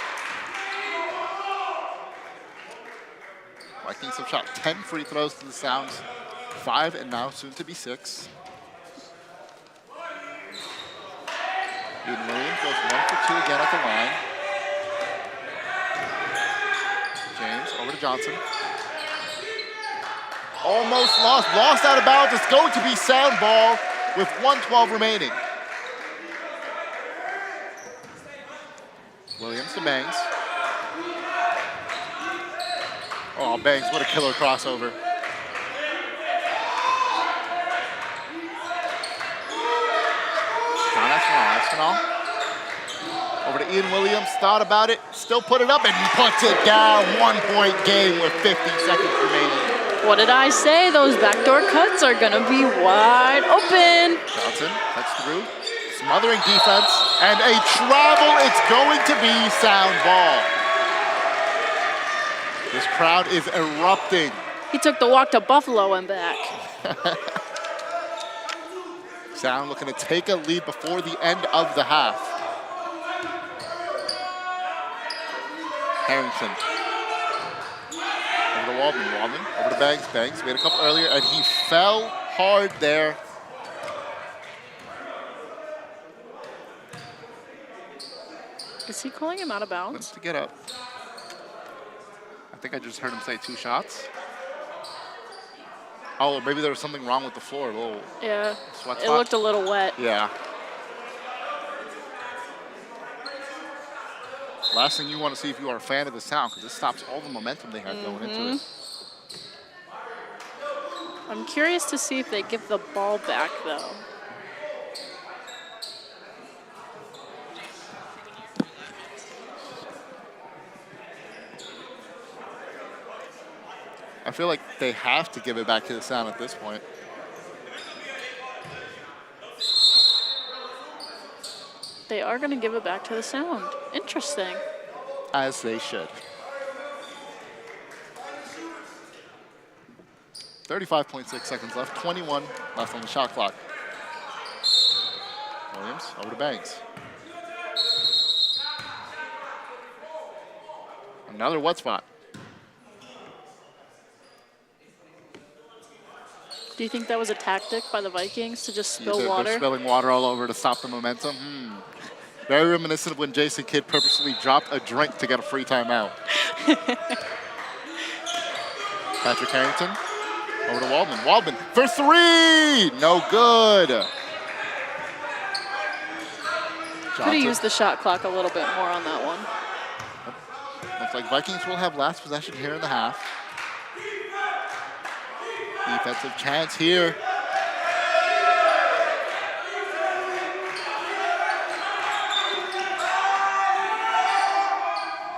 Vikings have shot 10 free throws to the Sound's 5 and now soon to be 6. Ian Williams goes 1 for 2 again at the line. James over to Johnson. Almost lost out of bounds. It's going to be Sound ball with 1:12 remaining. Williams to Banks. Oh, Banks, what a killer crossover. John Espinal. Over to Ian Williams, thought about it, still put it up, and he puts it down. 1-point game with 50 seconds remaining. What did I say? Those backdoor cuts are going to be wide open. Johnson cuts through, smothering defense, and a travel. It's going to be Sound ball. This crowd is erupting. He took the walk to Buffalo and back. Sound looking to take a lead before the end of the half. Harrington. Over to Waldman, over to Banks. Banks made a couple earlier, and he fell hard there. Is he calling him out of bounds? Wants to get up. I think I just heard him say 2 shots. Oh, maybe there was something wrong with the floor. A little Yeah, sweat it spot. looked a little wet. Yeah. Last thing you want to see if you are a fan of the Sound, because this stops all the momentum they had going into it. I'm curious to see if they give the ball back, though. I feel like they have to give it back to the Sound at this point. They are going to give it back to the Sound. Interesting. As they should. 35.6 seconds left, 21 left on the shot clock. Williams over to Banks. Another wet spot. Do you think that was a tactic by the Vikings to just spill They're water? spilling water all over to stop the momentum. Very reminiscent of when Jason Kidd purposely dropped a drink to get a free timeout. Patrick Harrington over to Waldman. Waldman for 3! No good. Could have used the shot clock a little bit more on that one. Looks like Vikings will have last possession here in the half. Defensive chance here.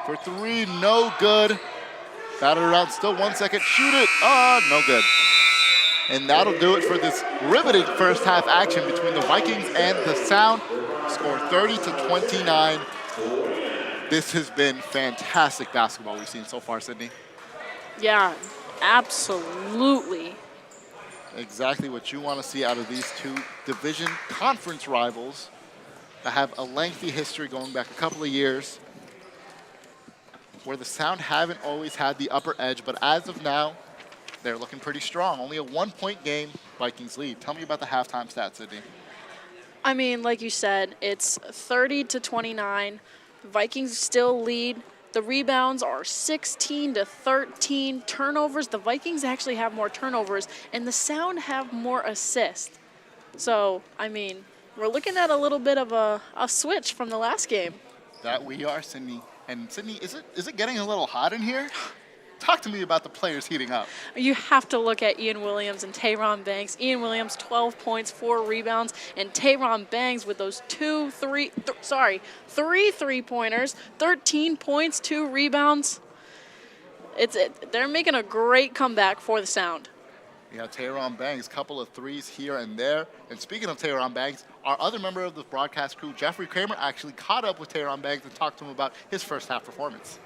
For 3, no good. Batted around, still 1 second. Shoot it. No good. And that'll do it for this riveting first half action between the Vikings and the Sound. Score 30-29. This has been fantastic basketball we've seen so far, Sydney. Yeah, absolutely. Exactly what you want to see out of these two division conference rivals that have a lengthy history going back a couple of years, where the Sound haven't always had the upper edge, but as of now, they're looking pretty strong. Only a 1-point game, Vikings lead. Tell me about the halftime stats, Sydney. I mean, like you said, it's 30-29. The Vikings still lead. The rebounds are 16-13. Turnovers, the Vikings actually have more turnovers, and the Sound have more assists. So, I mean, we're looking at a little bit of a switch from the last game. That we are, Sydney. And Sydney, is it getting a little hot in here? Talk to me about the players heating up. You have to look at Ian Williams and Tayron Banks. Ian Williams, 12 points, 4 rebounds, and Tayron Banks with those 3 3-pointers, 13 points, 2 rebounds. They're making a great comeback for the Sound. We have Tehran Banks, couple of threes here and there. And speaking of Tehran Banks, our other member of the broadcast crew, Jeffrey Kramer, actually caught up with Tehran Banks and talked to him about his first half performance.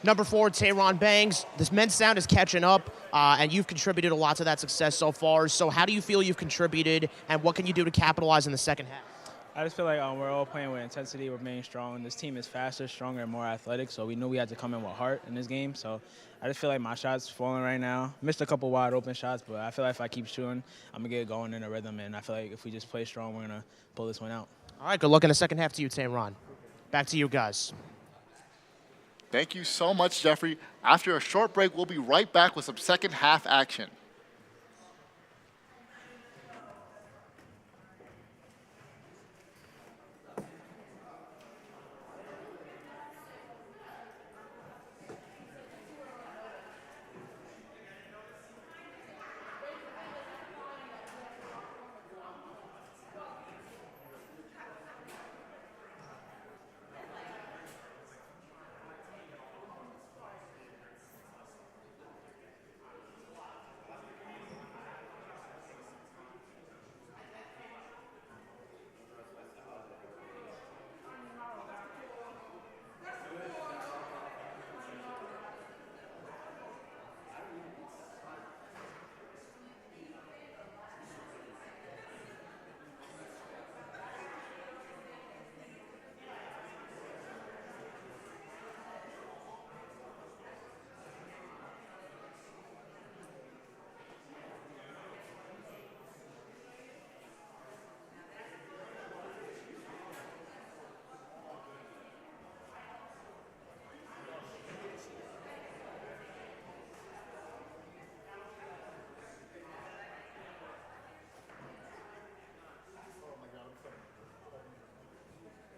Number 4, Tehran Bangs. This men's sound is catching up, and you've contributed a lot to that success so far. So how do you feel you've contributed, and what can you do to capitalize in the second half? I just feel like we're all playing with intensity, we're being strong. This team is faster, stronger, and more athletic, so we knew we had to come in with heart in this game. So I just feel like my shots falling right now. Missed a couple wide open shots, but I feel like if I keep shooting, I'm going to get going in a rhythm, and I feel like if we just play strong, we're going to pull this one out. All right, good luck in the second half to you, Tehran. Back to you guys. Thank you so much, Jeffrey. After a short break, we'll be right back with some second half action.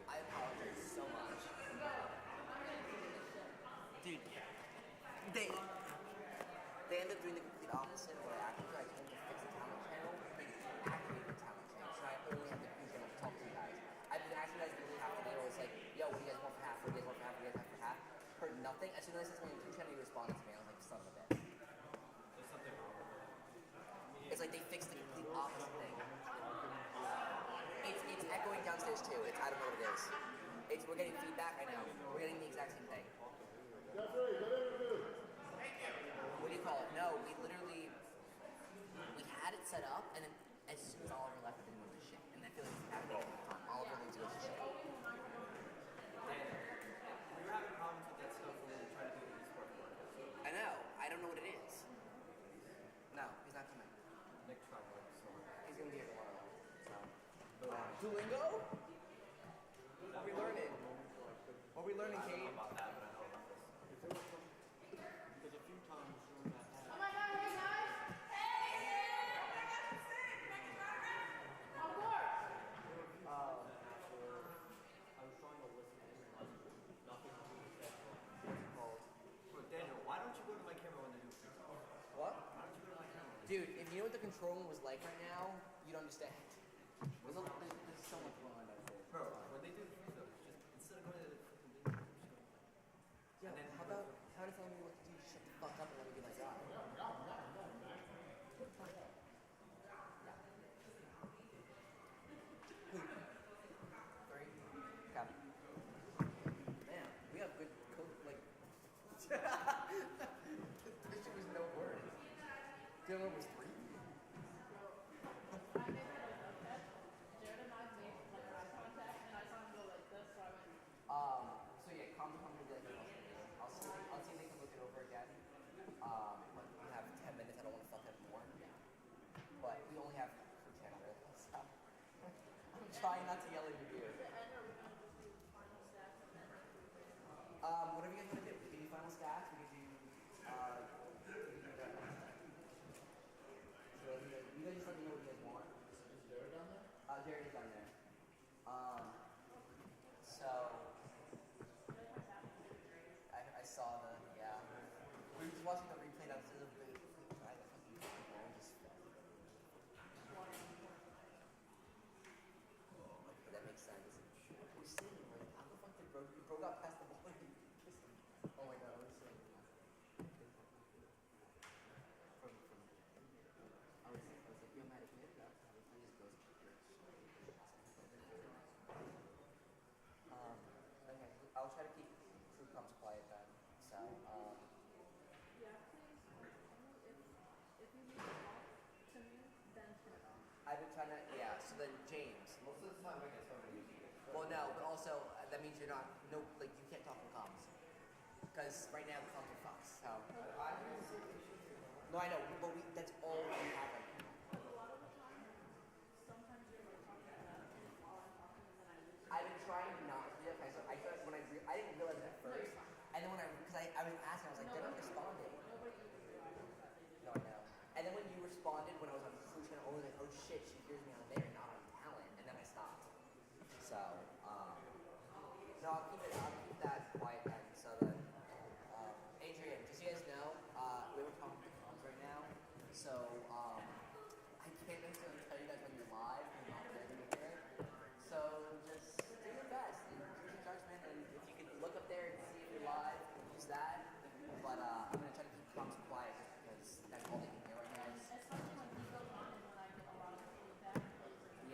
I apologize so much. Dude, they ended up doing the complete opposite of what I actually I told them to fix the talent channel. They activated the talent channel, so I only have to talk to you guys. I've been asking you guys literally half the day. I was like, yo, what do you guys want for half? What do you guys want for half? What do you guys want for half? Heard nothing. As soon as I said something on YouTube channel, you responded to me. I was like, son of a bitch. It's like they fixed the complete opposite thing. It's echoing downstairs too. I don't know what it is. We're getting feedback. I know. We're getting the exact same thing. What do you call it? No, we had it set up, and then as soon as Oliver left, it went to shit. And I feel like it's happening all the time. Oliver leaves, goes to shit. We were having problems with that stuff when we were trying to do the esports work. I know. I don't know what it is. No, he's not coming. Nick tried to He's gonna be here tomorrow. So. Duolingo? What are we learning? What are we learning, Kate? about that, but I know about this. Because a few times during that half, I was trying to listen in and like nothing was being said. But Daniel, why don't you go to my camera when they do things? What? Dude, if you know what the control room was like right now, you'd understand. There's so much going on back there. Bro, when they do the free throws, just instead of going to the freaking thing, just go play. Yeah, and then how about telling me what to do? Shut the fuck up and let me be my job. Three. Cap. Man, we have good code. Like, this shit was no word. Dylan was three. So yeah, come to like, I'll see if they can look it over again. But we have 10 minutes. I don't want to fuck up more. But we only have per channel really. So I'm trying not to yell at your ear. Whatever you guys want to do. We can do final stats. We can do. So you guys just let me know what you guys want. Is Jared down there? Jared is down there. So. I saw the, yeah. We were just watching the replay downstairs of the guy that fucking just. Okay, that makes sense. you're not, no, like you can't talk in comms. Because right now the comms are fucked. So. No, I know, but that's all we have right now. I've been trying not to do that. So I thought when I didn't realize it at first, and then when because I was asking, I was like, they're not responding. No, I know. And then when you responded, when I was on Fruit Channel, I was like, oh shit, she hears me on there, not on talent, and then I stopped. So, no, I'll keep that quiet then. So then, Adrian, just so you guys know, we were talking to comms right now. So, I can't necessarily tell you guys when you're live, when you're not there to hear it. So just do your best and use your judgment, and if you can look up there and see if you're live, use that. But I'm gonna try to keep comms quiet just because that's all they can hear right now.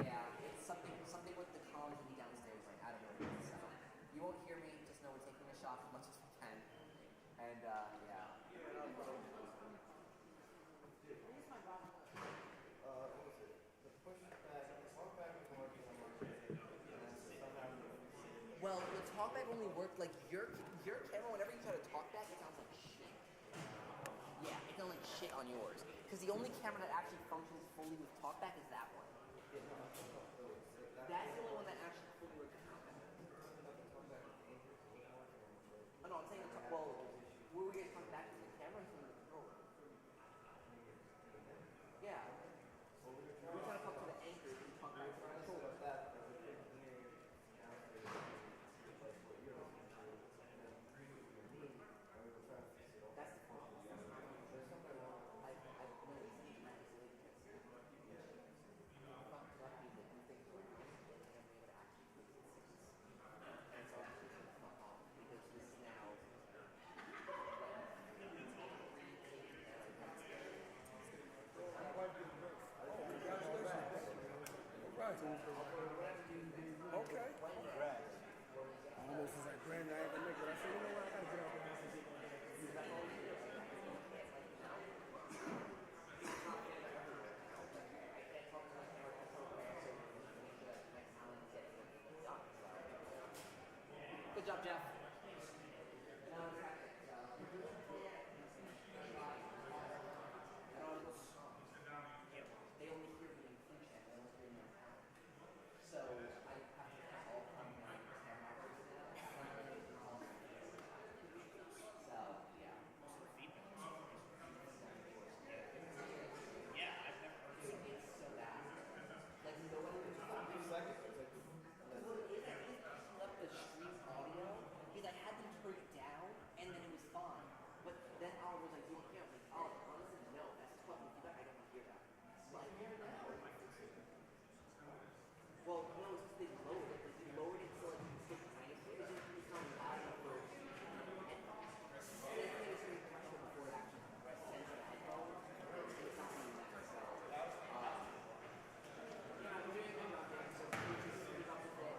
Yeah, it's something with the comms will be downstairs, like I don't know what it is. So you won't hear me, just know we're taking a shot as much as we can. And yeah. Well, the talkback only worked like your camera. Whenever you try to talk back, it sounds like shit. Yeah, it sounds like shit on yours. Because the only camera that actually functions fully with talkback is that one. That's the only one that actually fully works with talkback. Oh no, I'm saying well, where were we gonna talk back to the camera from the controller? Yeah. We're trying to talk to the anchor and talk back to the controller. Okay. I almost was like, Brandon, I had to make it. I said, you know what? I gotta get out there and get Good job, Jeff. They only hear me in Fruit Channel. They don't hear me on talent. So I have to call from my camera right now. So yeah. Yeah, I've never heard it. It's so bad. Like nobody was talking. Left the stream audio because I had them turn it down and then it was fine. But then Oliver was like, "You don't hear?" I'm like, "Oh, honestly, no. That's fucking feedback. I don't want to hear that." But I hear it now. Well, no, it's just they lowered it. They lowered it so like it's kind of it's just it's not loud enough for headphones. They think it's really pressure before it actually sends to the headphone. And it's not doing that. So, yeah, I'm doing good out there. So we just keep up with it.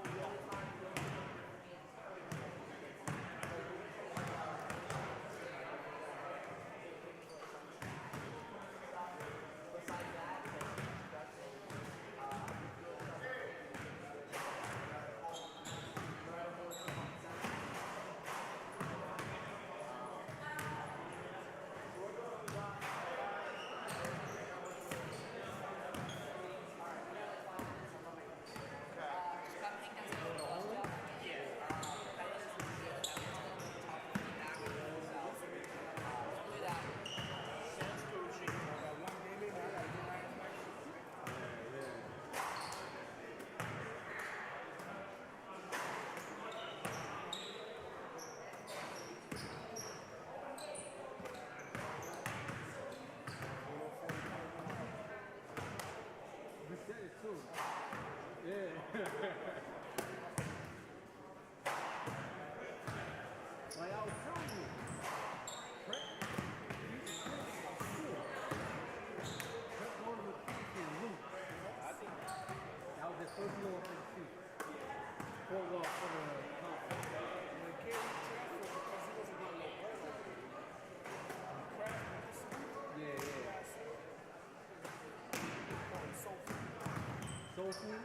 The only time we don't have besides that, Like I was telling you, Prep going to the loop. I think that was the first low for the seat. For the conference. And the kid because he wasn't getting no break. Yeah. Soul food. Soul food?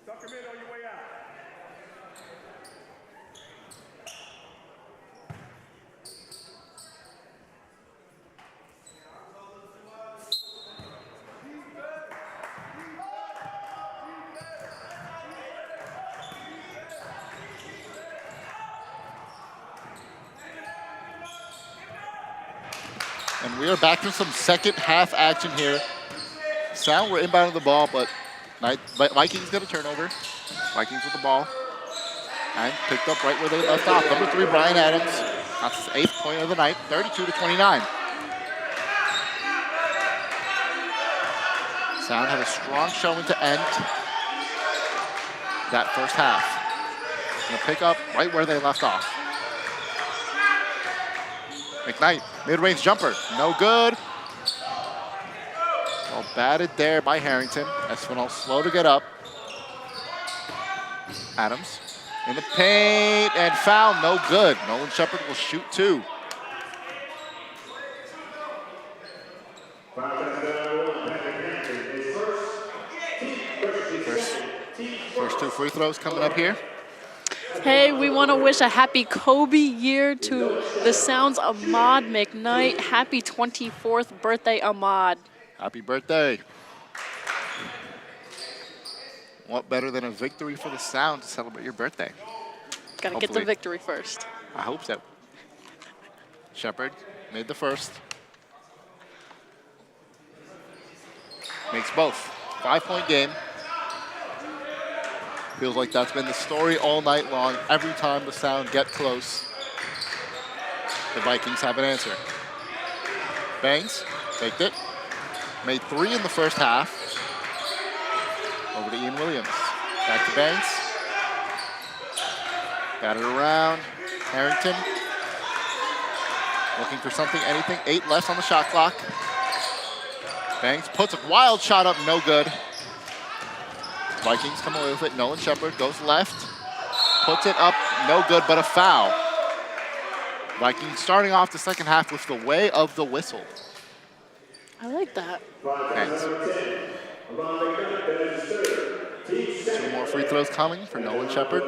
Tuck him in on your way out. And we are back to some second half action here. Sound we're inbounding the ball, but Vikings get a turnover. Vikings with the ball. And picked up right where they left off. Number 3, Brian Adams. That's his 8th point of the night, 32-29. Sound had a strong showing to end that first half. Gonna pick up right where they left off. McKnight, mid-range jumper, no good. Well batted there by Harrington. Espinal slow to get up. Adams in the paint and foul, no good. Nolan Shepard will shoot 2. First 2 free throws coming up here. Hey, we want to wish a happy Kobe year to the Sounds Ahmad McKnight. Happy 24th birthday, Ahmad. Happy birthday. What better than a victory for the Sound to celebrate your birthday? Gotta get the victory first. I hope so. Shepard made the first. Makes both. 5-point game. Feels like that's been the story all night long. Every time the Sound get close, The Vikings have an answer. Bangs, faked it. Made 3 in the first half. Over to Ian Williams. Back to Bangs. Got it around. Harrington. Looking for something, anything. 8 left on the shot clock. Bangs puts a wild shot up, no good. Vikings come away with it. Nolan Shepard goes left. Puts it up, no good, but a foul. Vikings starting off the second half with the way of the whistle. I like that. Bangs. 2 more free throws coming for Nolan Shepard.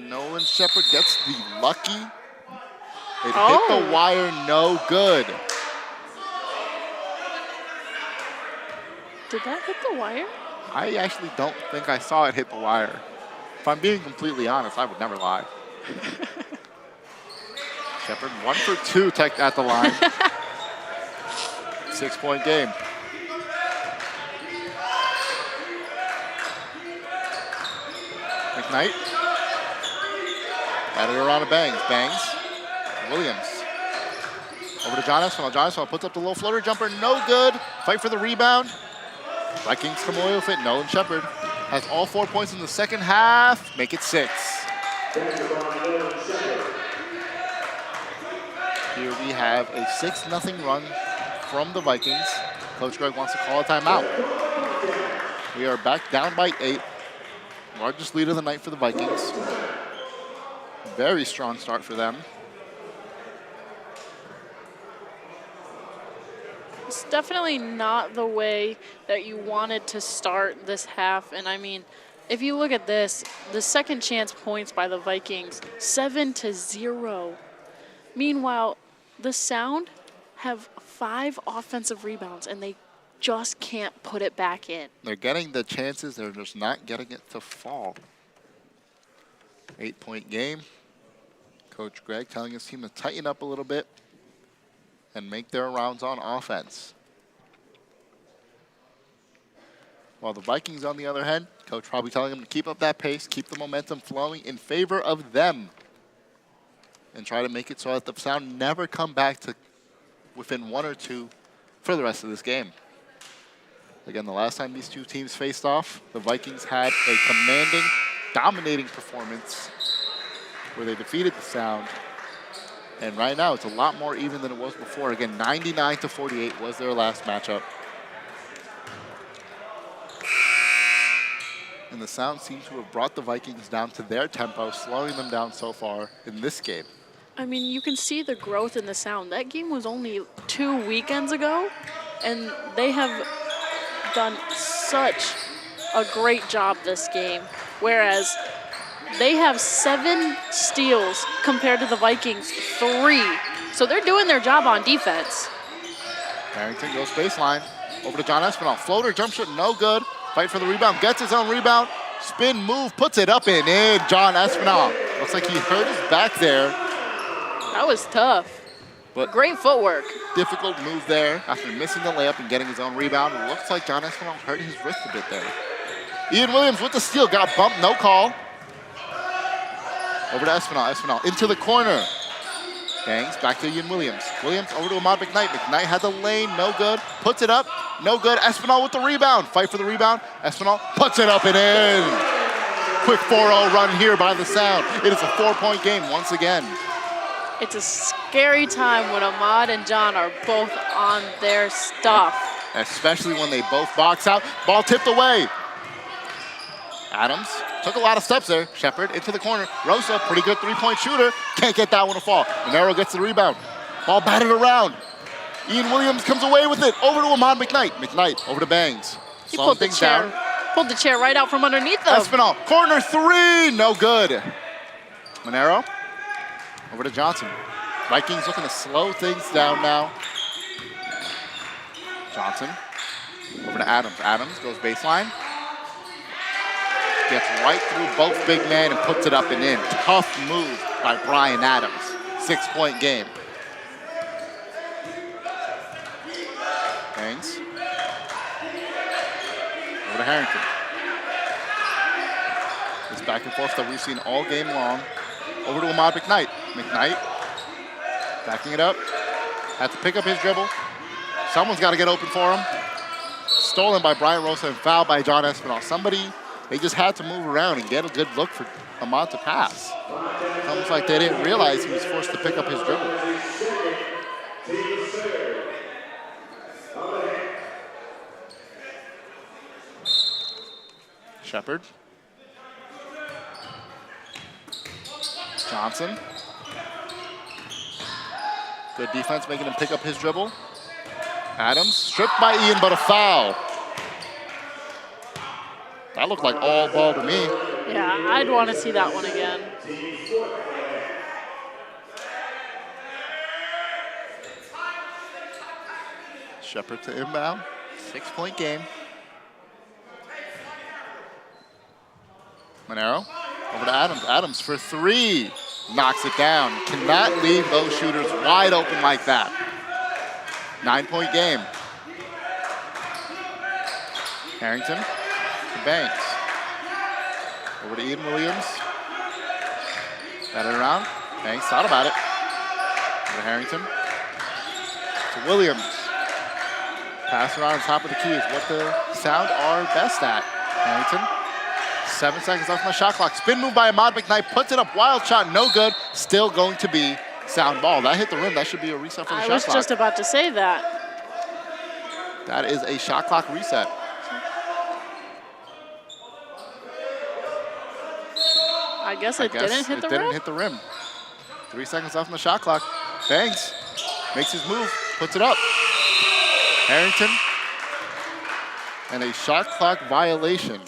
Nolan Shepard gets the lucky. It hit the wire, no good. Did that hit the wire? I actually don't think I saw it hit the wire. If I'm being completely honest, I would never lie. Shepard 1 for 2 at the line. 6-point game. McKnight. Batted around to Bangs. Bangs. Williams. Over to John Espinal. John Espinal puts up the little floater jumper. No good. Fight for the rebound. Vikings come away with it. Nolan Shepard has all 4 points in the second half. Make it 6. Here we have a 6-0 run from the Vikings. Coach Greg wants to call a timeout. We are back down by 8. Largest lead of the night for the Vikings. Very strong start for them. It's definitely not the way that you wanted to start this half. And I mean, if you look at this, the second chance points by the Vikings, 7-0. Meanwhile, the Sound have 5 offensive rebounds, and they just can't put it back in. They're getting the chances, they're just not getting it to fall. 8-point game. Coach Greg telling his team to tighten up a little bit and make their rounds on offense. While the Vikings, on the other hand, coach probably telling them to keep up that pace, keep the momentum flowing in favor of them, and try to make it so that the Sound never come back to within 1 or 2 for the rest of this game. Again, the last time these two teams faced off, the Vikings had a commanding, dominating performance where they defeated the Sound. And right now, it's a lot more even than it was before. Again, 99-48 was their last matchup. And the Sound seems to have brought the Vikings down to their tempo, slowing them down so far in this game. I mean, you can see the growth in the Sound. That game was only 2 weekends ago, and they have done such a great job this game, whereas they have 7 steals compared to the Vikings 3. So they're doing their job on defense. Harrington goes baseline. Over to John Espinal. Floater, jump shot, no good. Fight for the rebound, gets his own rebound. Spin move, puts it up and in. John Espinal. Looks like he hurt his back there. That was tough. But great footwork. Difficult move there after missing the layup and getting his own rebound. It looks like John Espinal hurt his wrist a bit there. Ian Williams with the steal, got bumped, no call. Over to Espinal. Espinal into the corner. Bangs back to Ian Williams. Williams over to Ahmad McKnight. McKnight had the lane, no good. Puts it up, no good. Espinal with the rebound. Fight for the rebound. Espinal puts it up and in. Quick 4-0 run here by the Sound. It is a 4-point game once again. It's a scary time when Ahmad and John are both on their stuff. Especially when they both box out. Ball tipped away. Adams took a lot of steps there. Shepard into the corner. Rosa, pretty good 3-point shooter. Can't get that one to fall. Monero gets the rebound. Ball batted around. Ian Williams comes away with it. Over to Ahmad McKnight. McKnight over to Bangs. He pulled the chair. Pulled the chair right out from underneath them. Espinal, corner 3, no good. Monero over to Johnson. Vikings looking to slow things down now. Johnson over to Adams. Adams goes baseline. Gets right through both big men and puts it up and in. Tough move by Brian Adams. 6-point game. Over to Harrington. This back and forth that we've seen all game long. Over to Ahmad McKnight. McKnight backing it up. Had to pick up his dribble. Someone's got to get open for him. Stolen by Brian Rosa and fouled by John Espinal. They just had to move around and get a good look for Ahmad to pass. It's almost like they didn't realize he was forced to pick up his dribble. Shepard. Johnson. Good defense, making him pick up his dribble. Adams, stripped by Ian, but a foul. That looked like all ball to me. Yeah, I'd want to see that one again. Shepard to inbound, 6-point game. Monero, over to Adams. Adams for 3, knocks it down. Cannot leave those shooters wide open like that. 9-point game. Harrington to Banks. Over to Eden Williams. Got it around. Banks thought about it. Over to Harrington. To Williams. Pass around on top of the key is what the Sound are best at. Harrington. 7 seconds left on the shot clock. Spin move by Ahmad McKnight. Puts it up. Wild shot. No good. Still going to be Sound ball. That hit the rim. That should be a reset for the shot clock. I was just about to say that. That is a shot clock reset. I guess it didn't hit the rim? It didn't hit the rim. 3 seconds left on the shot clock. Banks makes his move. Puts it up. Harrington. And a shot clock violation.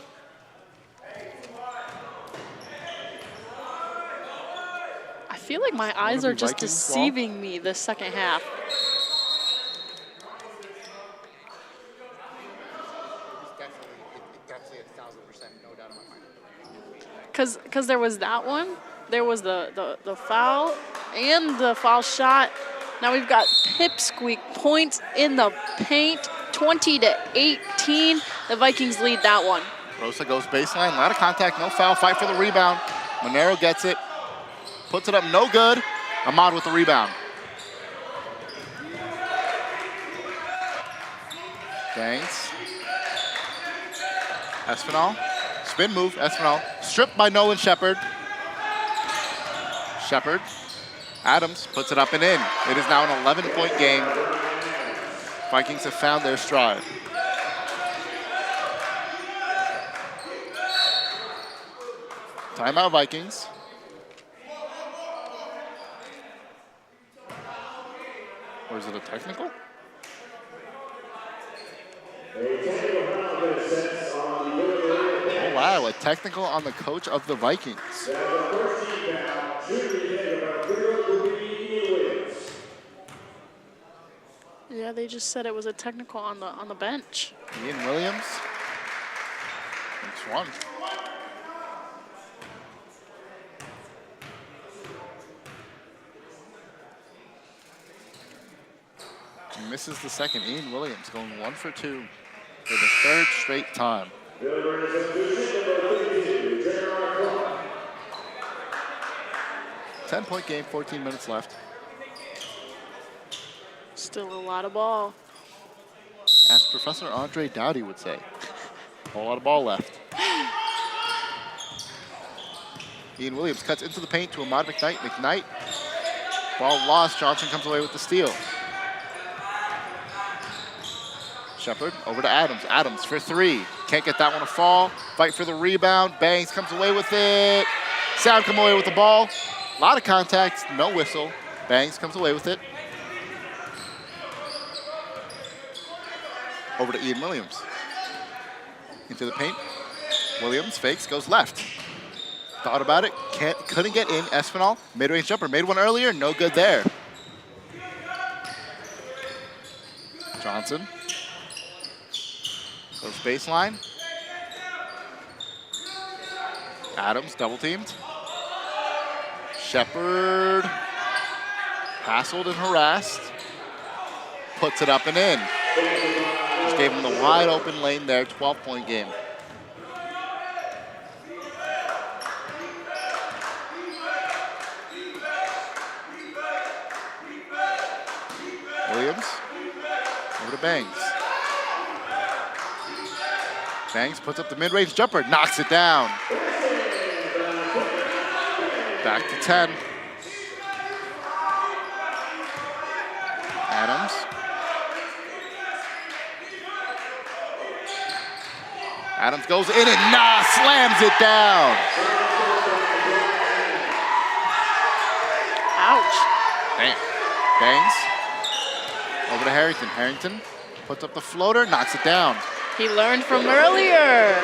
I feel like my eyes are just deceiving me this second half. Because there was that one, there was the foul and the foul shot. Now we've got pipsqueak points in the paint, 20-18. The Vikings lead that one. Rosa goes baseline, a lot of contact, no foul, fight for the rebound. Monero gets it, puts it up, no good. Ahmad with the rebound. Banks. Espinal. Spin move, Espinal. Stripped by Nolan Shepard. Shepard. Adams puts it up and in. It is now an 11-point game. Vikings have found their stride. Timeout Vikings. Or is it a technical? Oh wow, a technical on the coach of the Vikings. Yeah, they just said it was a technical on the bench. Ian Williams. That's one. Misses the second. Ian Williams going 1 for 2 for the 3rd straight time. 10-point game, 14 minutes left. Still a lot of ball. As Professor Andre Dowdy would say, a whole lot of ball left. Ian Williams cuts into the paint to Ahmad McKnight. McKnight, ball lost. Johnson comes away with the steal. Shepard over to Adams. Adams for 3. Can't get that one to fall. Fight for the rebound. Banks comes away with it. Sound come away with the ball. A lot of contact, no whistle. Banks comes away with it. Over to Ian Williams. Into the paint. Williams fakes, goes left. Thought about it, couldn't get in. Espinal, mid-range jumper, made one earlier, no good there. Johnson. Goes baseline. Adams, double teamed. Shepard, hassled and harassed. Puts it up and in. Just gave him the wide open lane there, 12-point game. Williams, over to Bangs. Bangs puts up the mid-range jumper, knocks it down. Back to 10. Adams. Adams goes in and slams it down. Ouch. Bam. Bangs. Over to Harrington. Harrington puts up the floater, knocks it down. He learned from earlier.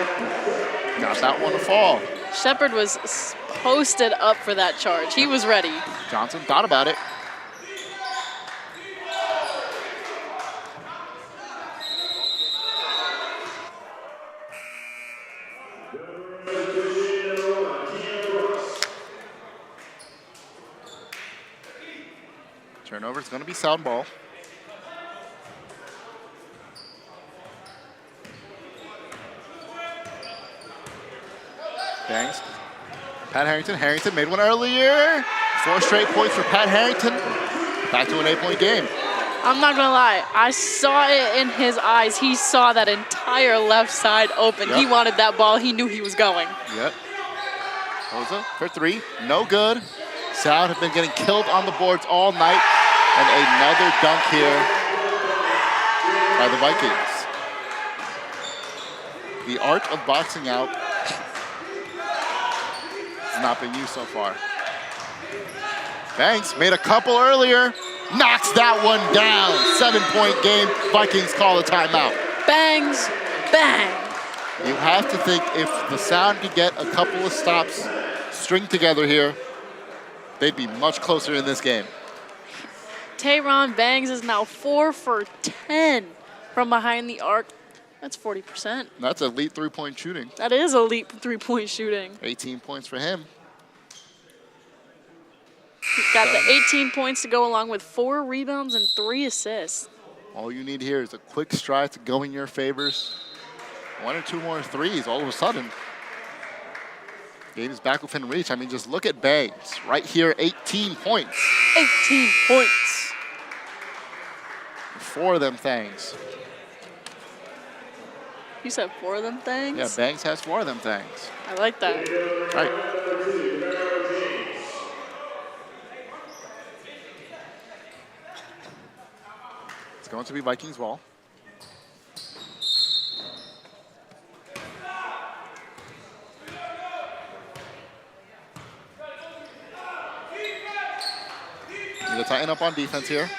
Got that one to fall. Shepard was posted up for that charge. He was ready. Johnson thought about it. Turnover, it's going to be sound ball. Bangs. Pat Harrington. Harrington made one earlier. 4 straight points for Pat Harrington. Back to an 8-point game. I'm not gonna lie, I saw it in his eyes. He saw that entire left side open. Yep. He wanted that ball. He knew he was going. Yep. Rosa for 3. No good. Sound have been getting killed on the boards all night. And another dunk here by the Vikings. The art of boxing out has not been used so far. Banks made a couple earlier. Knocks that one down. 7-point game. Vikings call a timeout. Bangs, bang. You have to think if the Sound could get a couple of stops stringed together here, they'd be much closer in this game. Tayron Bangs is now 4 for 10 from behind the arc. That's 40%. That's elite 3-point shooting. That is elite 3-point shooting. 18 points for him. He's got the 18 points to go along with 4 rebounds and 3 assists. All you need here is a quick stride to go in your favors. 1 or 2 more threes all of a sudden. Game is back within reach. I mean, just look at Bangs. Right here, 18 points. 18 points. 4 of them things. You said 4 of them things? Yeah, Bangs has 4 of them things. I like that. All right. It's going to be Vikings ball. Need to tighten up on defense here.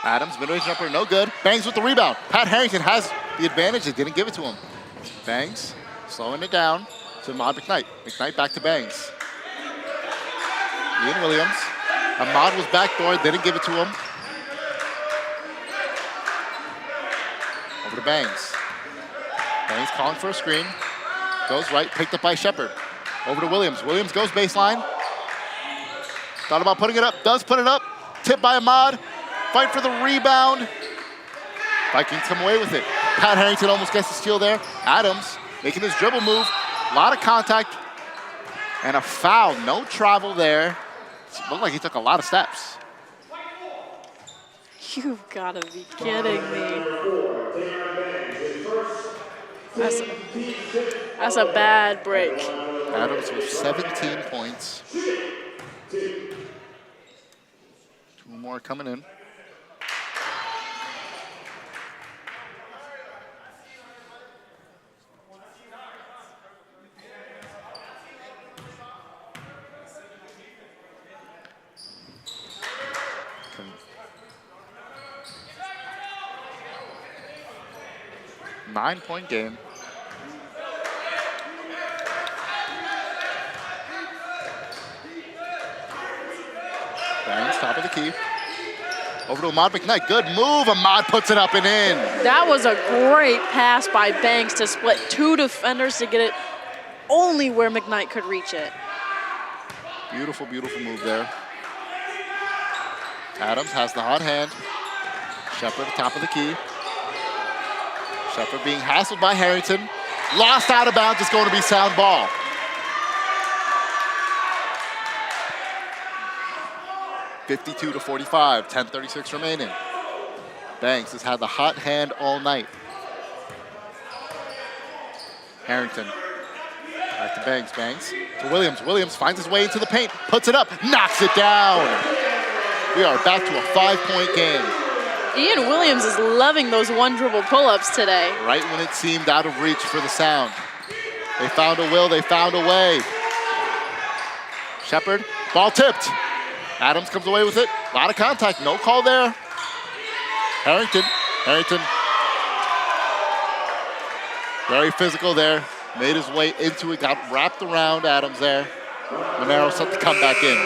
Adams, mid-range jumper, no good. Bangs with the rebound. Pat Harrington has the advantage. They didn't give it to him. Bangs slowing it down to Ahmad McKnight. McKnight back to Bangs. Ian Williams. Ahmad was backdoor. They didn't give it to him. Over to Bangs. Bangs calling for a screen. Goes right, picked up by Shepard. Over to Williams. Williams goes baseline. Thought about putting it up. Does put it up. Tipped by Ahmad. Fight for the rebound. Vikings come away with it. Pat Harrington almost gets the steal there. Adams making his dribble move. A lot of contact and a foul. No travel there. It looked like he took a lot of steps. You've got to be kidding me. That's a bad break. Adams with 17 points. 2 more coming in. Nine-point game. Bangs, top of the key. Over to Ahmad McKnight. Good move. Ahmad puts it up and in. That was a great pass by Banks to split 2 defenders to get it only where McKnight could reach it. Beautiful, beautiful move there. Adams has the hot hand. Shepard, top of the key. Shepard being hassled by Harrington. Lost out of bounds. It's going to be sound ball. (52-45). 10:36 remaining. Banks has had the hot hand all night. Harrington. Back to Banks. Banks to Williams. Williams finds his way into the paint. Puts it up. Knocks it down. We are back to a 5-point game. Ian Williams is loving those one dribble pull-ups today. Right when it seemed out of reach for the Sound. They found a will, they found a way. Shepard, ball tipped. Adams comes away with it. A lot of contact, no call there. Harrington, very physical there. Made his way into it, got wrapped around Adams there. Monero set the comeback in.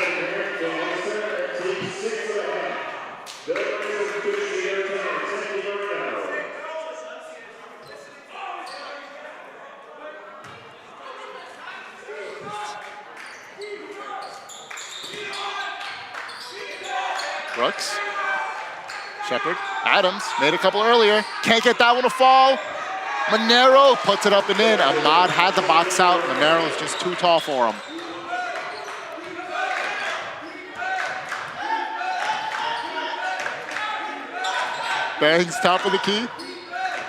Brooks, Shepard, Adams, made a couple earlier. Can't get that one to fall. Monero puts it up and in. Ahmad had the box out. Monero is just too tall for him. Bangs top of the key.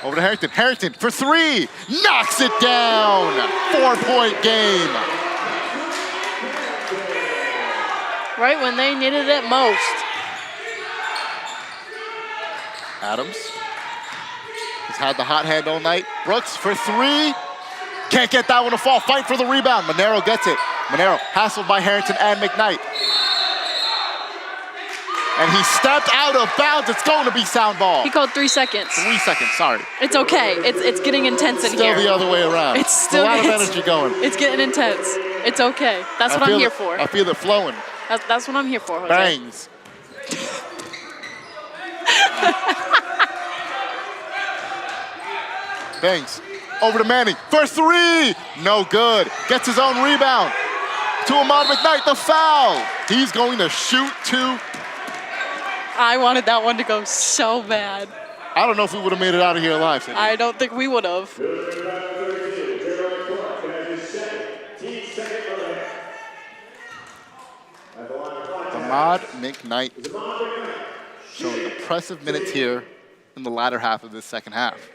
Over to Harrington. Harrington for three. Knocks it down. 4-point game. Right when they needed it most. Adams has had the hot hand all night. Brooks for three. Can't get that one to fall. Fight for the rebound. Monero gets it. Monero hassled by Harrington and McKnight. And he stepped out of bounds. It's going to be sound ball. He called 3 seconds. 3 seconds, sorry. It's okay. It's getting intense in Still here. the other way around. It's still a lot of energy going. It's getting intense. It's okay. That's what I'm here for. I feel it flowing. That's what I'm here for, Jose. Bangs. Bangs. Over to Manning. For three. No good. Gets his own rebound. To Ahmad McKnight. The foul. He's going to shoot two. I wanted that one to go so bad. I don't know if we would have made it out of here alive. Cindy. I don't think we would have. Ahmad McKnight showing impressive minutes here in the latter half of this second half.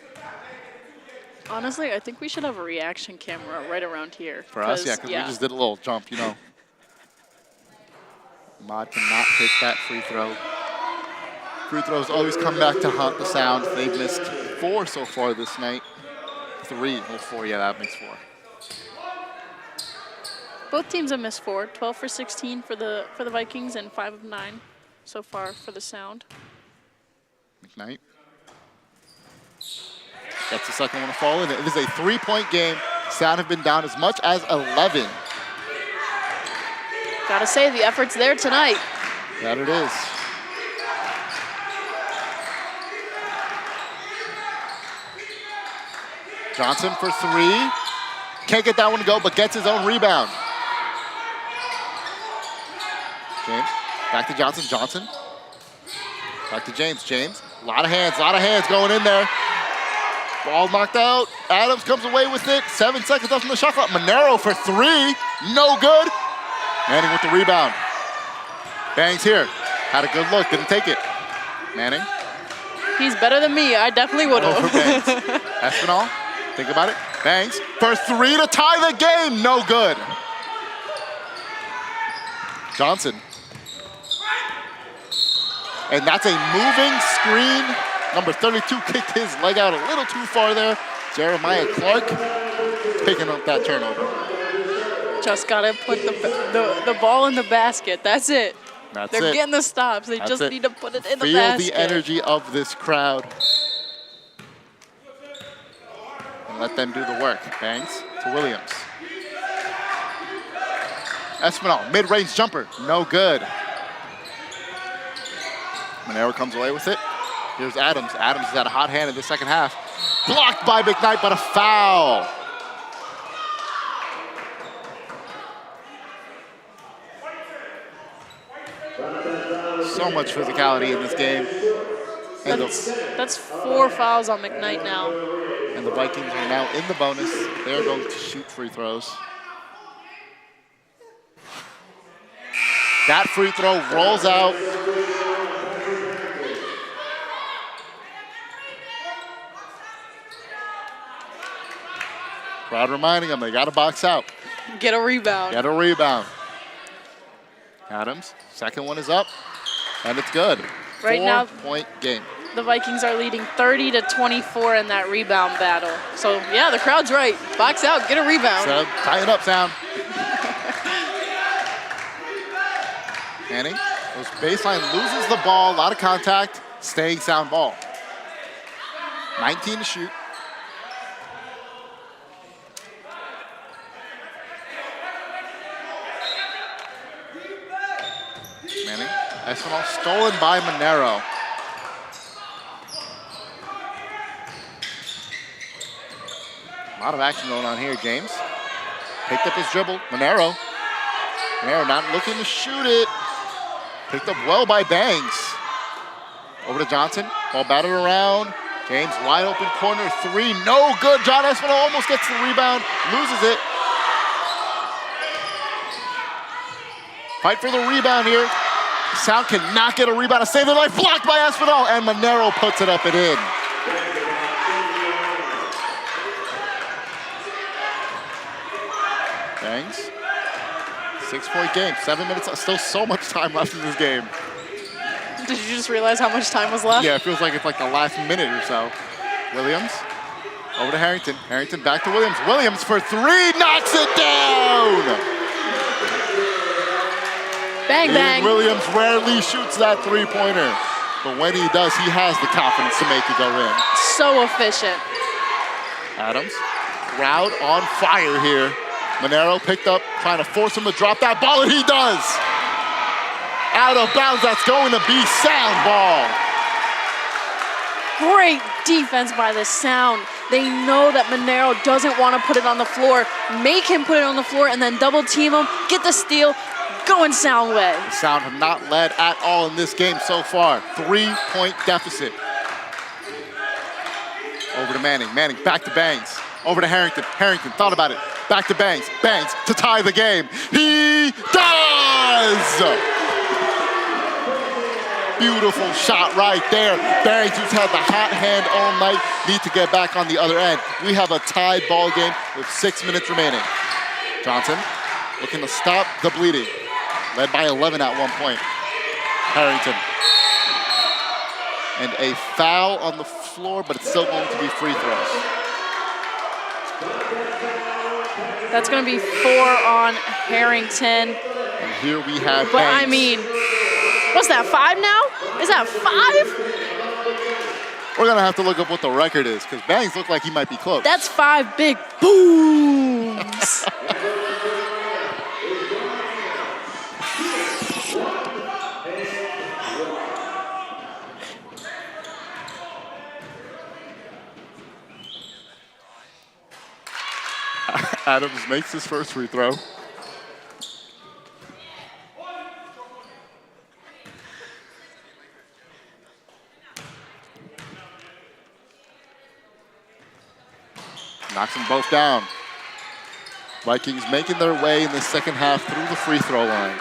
Honestly, I think we should have a reaction camera right around here. For us, yeah, because we just did a little jump, you know. Ahmad cannot hit that free throw. Free throws always come back to haunt the Sound. They've missed 4 so far this night. 3, well 4, yeah, that makes 4. Both teams have missed 4. 12 for 16 for the Vikings and 5 of 9 so far for the Sound. McKnight. That's the second one to fall in. It is a 3-point game. Sound have been down as much as 11. Gotta say, the effort's there tonight. That it is. Johnson for three. Can't get that one to go, but gets his own rebound. James, back to Johnson. Johnson. Back to James. James, a lot of hands going in there. Ball knocked out. Adams comes away with it. 7 seconds left in the shot clock. Monero for three. No good. Manning with the rebound. Bangs here. Had a good look. Didn't take it. Manning. He's better than me. I definitely would have. Over Bangs. Espinal. Think about it. Bangs for three to tie the game. No good. Johnson. And that's a moving screen. Number 32 kicked his leg out a little too far there. Jeremiah Clark picking up that turnover. Just gotta put the ball in the basket. That's it. They're getting the stops. They just need to put it in the basket. Feel the energy of this crowd. And let them do the work. Bangs to Williams. Espinal, mid-range jumper, no good. Monero comes away with it. Here's Adams. Adams has had a hot hand in the second half. Blocked by McKnight, but a foul. So much physicality in this game. And That's 4 fouls on McKnight now. and the Vikings are now in the bonus. They're going to shoot free throws. That free throw rolls out. Crowd reminding them they got to box out. Get a rebound. Get a rebound. Adams, second one is up, and it's good. Right now- 4-point game. The Vikings are leading 30-24 in that rebound battle. So, yeah, the crowd's right. Box out, get a rebound. So, tie it up, Sound. Manning goes baseline, loses the ball, a lot of contact, staying sound ball. 19 to shoot. Manning, Espinal stolen by Monero. A lot of action going on here, James. Picked up his dribble, Monero. Monero not looking to shoot it. Picked up well by Bangs. Over to Johnson, ball batted around. James wide open corner three, no good. John Espinal almost gets the rebound, loses it. Fight for the rebound here. Sound cannot get a rebound to save their life. Blocked by Espinal, and Monero puts it up and in. Bangs. 6-point game, 7 minutes, still so much time left in this game. Did you just realize how much time was left? Yeah, it feels like it's like the last minute or so. Williams, over to Harrington. Harrington back to Williams. Williams for three, knocks it down! Bang, bang. Williams rarely shoots that three-pointer, but when he does, he has the confidence to make it go in. So efficient. Adams, crowd on fire here. Monero picked up, trying to force him to drop that ball, and he does. Out of bounds, that's going to be sound ball. Great defense by the Sound. They know that Monero doesn't want to put it on the floor. Make him put it on the floor and then double team him, get the steal, going Sound way. The Sound have not led at all in this game so far. 3-point deficit. Over to Manning. Manning back to Bangs. Over to Harrington. Harrington thought about it. Back to Bangs. Bangs to tie the game. He does! Beautiful shot right there. Bangs, who's had the hot hand all night, need to get back on the other end. We have a tied ball game with 6 minutes remaining. Johnson looking to stop the bleeding. Led by 11 at one point. Harrington. And a foul on the floor, but it's still going to be free throws. That's going to be 4 on Harrington. And here we have But Bangs. I mean, what's that, 5 now? Is that 5? We're going to have to look up what the record is, because Bangs looked like he might be close. That's 5 big booms. Adams makes his first free throw. Knocks them both down. Vikings making their way in the second half through the free throw line.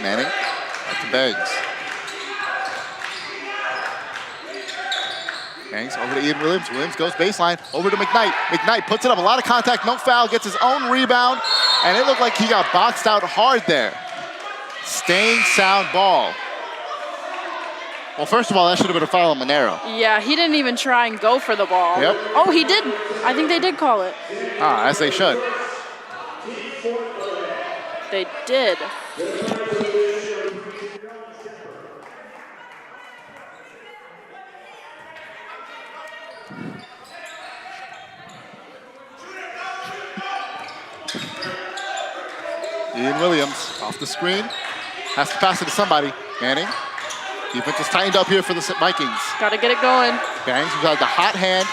Manning, back to Bangs. Bangs over to Ian Williams. Williams goes baseline, over to McKnight. McKnight puts it up, a lot of contact, no foul, gets his own rebound, and it looked like he got boxed out hard there. Staying sound ball. Well, first of all, that should have been a foul on Monero. Yeah, he didn't even try and go for the ball. Yep. Oh, he did. I think they did call it. Ah, as they should. They did. Ian Williams off the screen. Has to pass it to somebody. Manning. Defense is tightened up here for the Vikings. Got to get it going. Bangs, who's had the hot hand.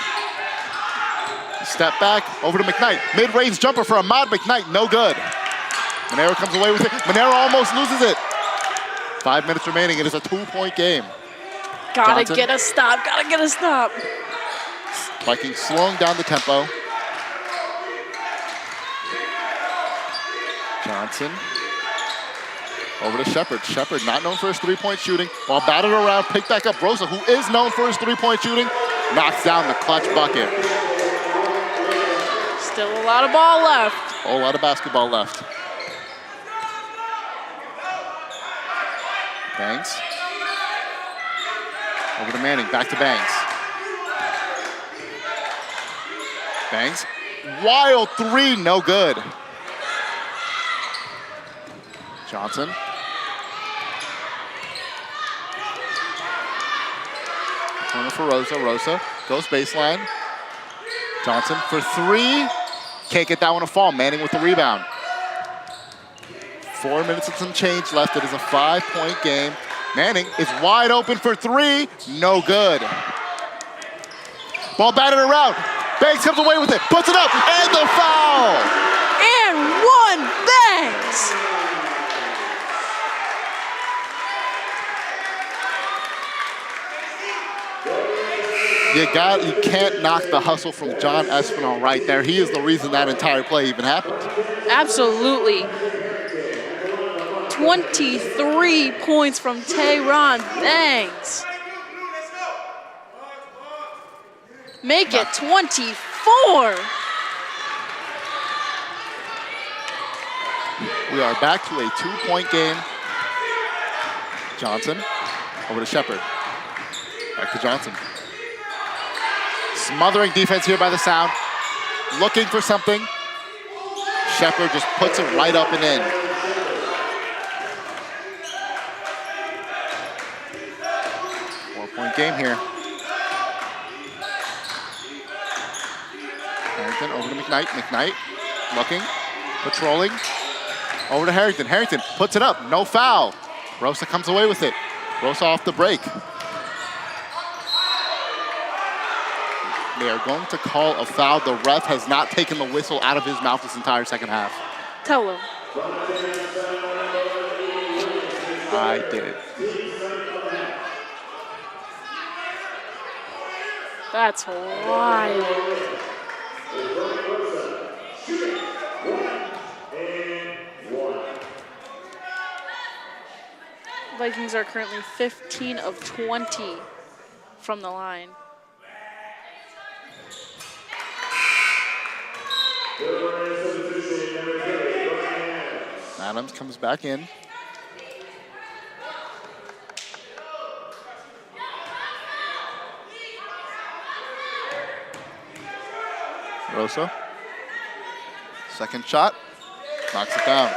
Step back, over to McKnight. Mid-range jumper for Ahmad McKnight, no good. Monero comes away with it. Monero almost loses it. 5 minutes remaining. It is a 2-point game. Gotta Johnson. get a stop. Gotta get a stop. Vikings slowing down the tempo. Johnson. Over to Shepard. Shepard, not known for his three-point shooting. While batted around, picked back up Rosa, who is known for his three-point shooting. Knocks down the clutch bucket. Still a lot of ball left. A whole lot of basketball left. Banks. Over to Manning, back to Banks. Banks. Wild three, no good. Johnson. Corner for Rosa. Rosa goes baseline. Johnson for three. Can't get that one to fall. Manning with the rebound. 4 minutes and some change left. It is a 5-point game. Manning is wide open for three. No good. Ball batted around. Banks comes away with it. Puts it up. And the foul. And one. Banks. You can't knock the hustle from John Espinal right there. He is the reason that entire play even happened. Absolutely. 23 points from Tyron Banks. Make it 24. We are back to a 2-point game. Johnson over to Shepard. Back to Johnson. Smothering defense here by the Sound. Looking for something. Shepard just puts it right up and in. Four-point game here. Harrington over to McKnight. McKnight looking, patrolling. Over to Harrington. Harrington puts it up. No foul. Rosa comes away with it. Rosa off the break. They are going to call a foul. The ref has not taken the whistle out of his mouth this entire second half. Tell him. I did. That's wild. Vikings are currently 15 of 20 from the line. Adams comes back in. Rosa. Second shot. Knocks it down.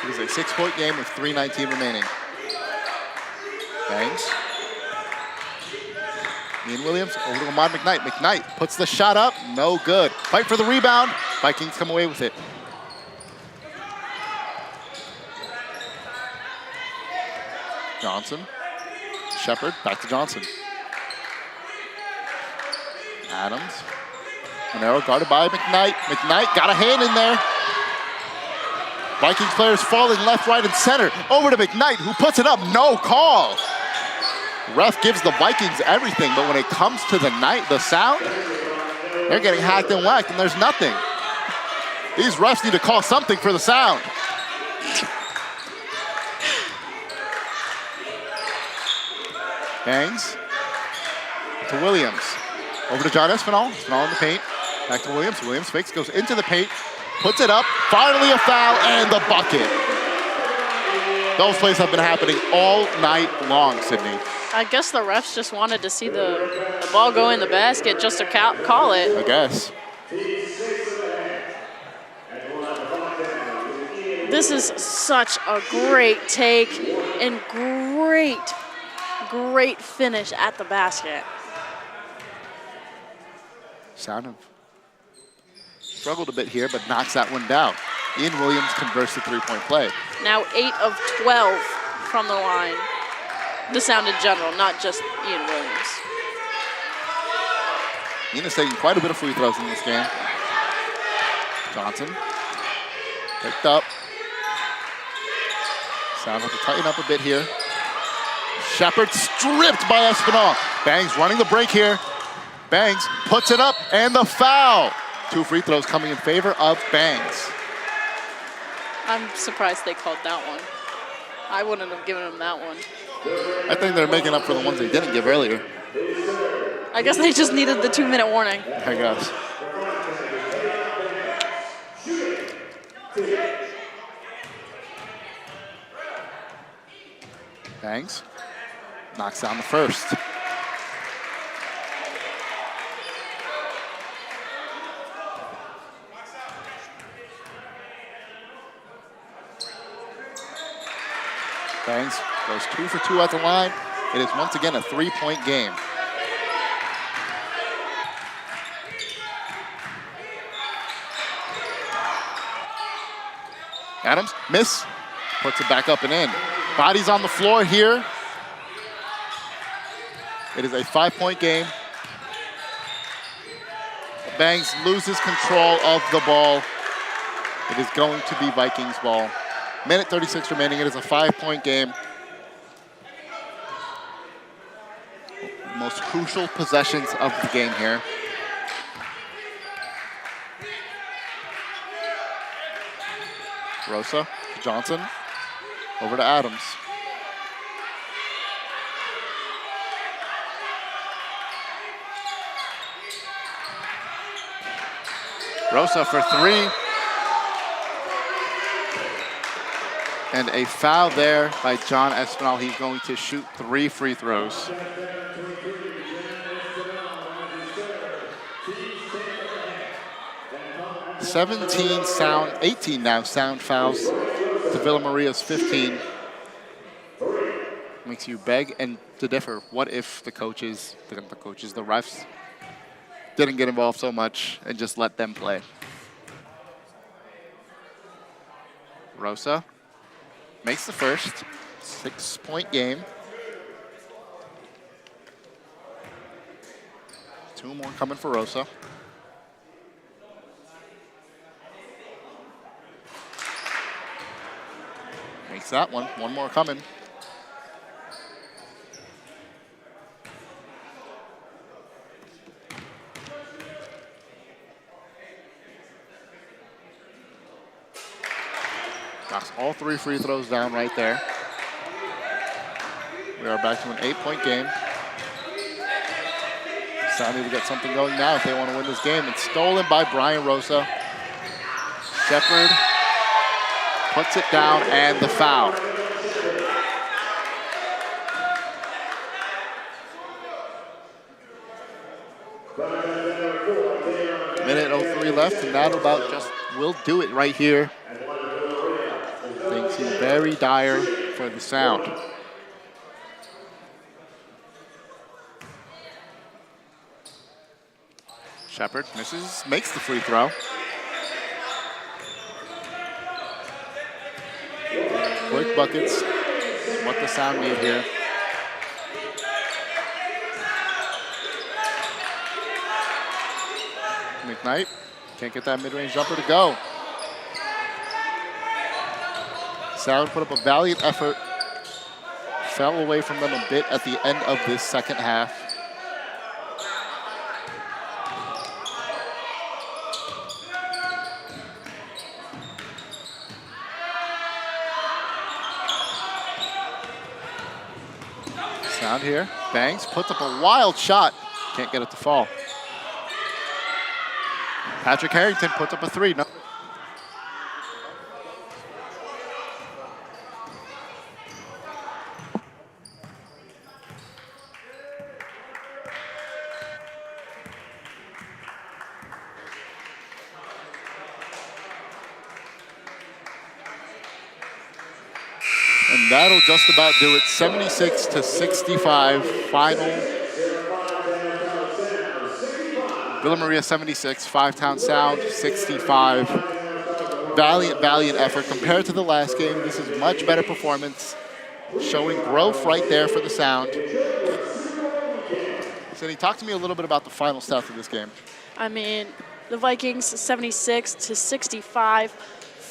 It is a 6-point game with 3:19 remaining. Banks. Ian Williams over to Ahmad McKnight. McKnight puts the shot up. No good. Fight for the rebound. Vikings come away with it. Johnson. Shepard. Back to Johnson. Adams. Monero guarded by McKnight. McKnight got a hand in there. Vikings players falling left, right, and center. Over to McKnight, who puts it up. No call. Ref gives the Vikings everything, but when it comes to the Sound, they're getting hacked and whacked, and there's nothing. These refs need to call something for the Sound. Bangs to Williams. Over to John Espinal. Espinal in the paint. Back to Williams. Williams fakes, goes into the paint, puts it up. Finally a foul and the bucket. Those plays have been happening all night long, Sydney. I guess the refs just wanted to see the ball go in the basket just to call it. I guess. This is such a great take and great finish at the basket. Sound have struggled a bit here, but knocks that one down. Ian Williams converts the three-point play. Now 8 of 12 from the line. The Sound in general, not just Ian Williams. Ian is taking quite a bit of free throws in this game. Johnson Picked up. Sound have to tighten up a bit here. Shepard stripped by Espinal. Bangs running the break here. Bangs puts it up, and the foul. 2 free throws coming in favor of Bangs. I'm surprised they called that one. I wouldn't have given him that one. I think they're making up for the ones they didn't give earlier. I guess they just needed the 2-minute warning. I guess. Bangs knocks down the first. Bangs goes 2 for 2 at the line. It is once again a 3-point game. Adams, miss, puts it back up and in. Bodies on the floor here. It is a 5-point game. Bangs loses control of the ball. It is going to be Vikings ball. Minute 36 remaining. It is a 5-point game. Most crucial possessions of the game here. Rosa, Johnson, over to Adams. Rosa for 3. And a foul there by John Espinal. He's going to shoot 3 free throws. $18 now sound fouls to Villa Maria's 15. Makes you beg and to differ. What if the refs didn't get involved so much and just let them play? Rosa makes the first. 6-point game. 2 more coming for Rosa. Makes that one. 1 more coming. Knocks all 3 free throws down right there. We are back to an 8-point game. Sound need to get something going now if they want to win this game. It's stolen by Brian Rosa. Shepard puts it down, and the foul. Minute 03 left, and that about just will do it right here. Things seem very dire for the Sound. Shepard misses, makes the free throw. Quick buckets, what the Sound need here. McKnight can't get that mid-range jumper to go. Sound put up a valiant effort, fell away from them a bit at the end of this second half. Sound here, Bangs puts up a wild shot, can't get it to fall. Patrick Harrington puts up a 3. No. And that'll just about do it. 76-65 final. Villa Maria 76, 5-Town Sound 65. Valiant effort. Compared to the last game, this is much better performance. Showing growth right there for the Sound. Cindy, talk to me a little bit about the final stats of this game. I mean, the Vikings 76-65.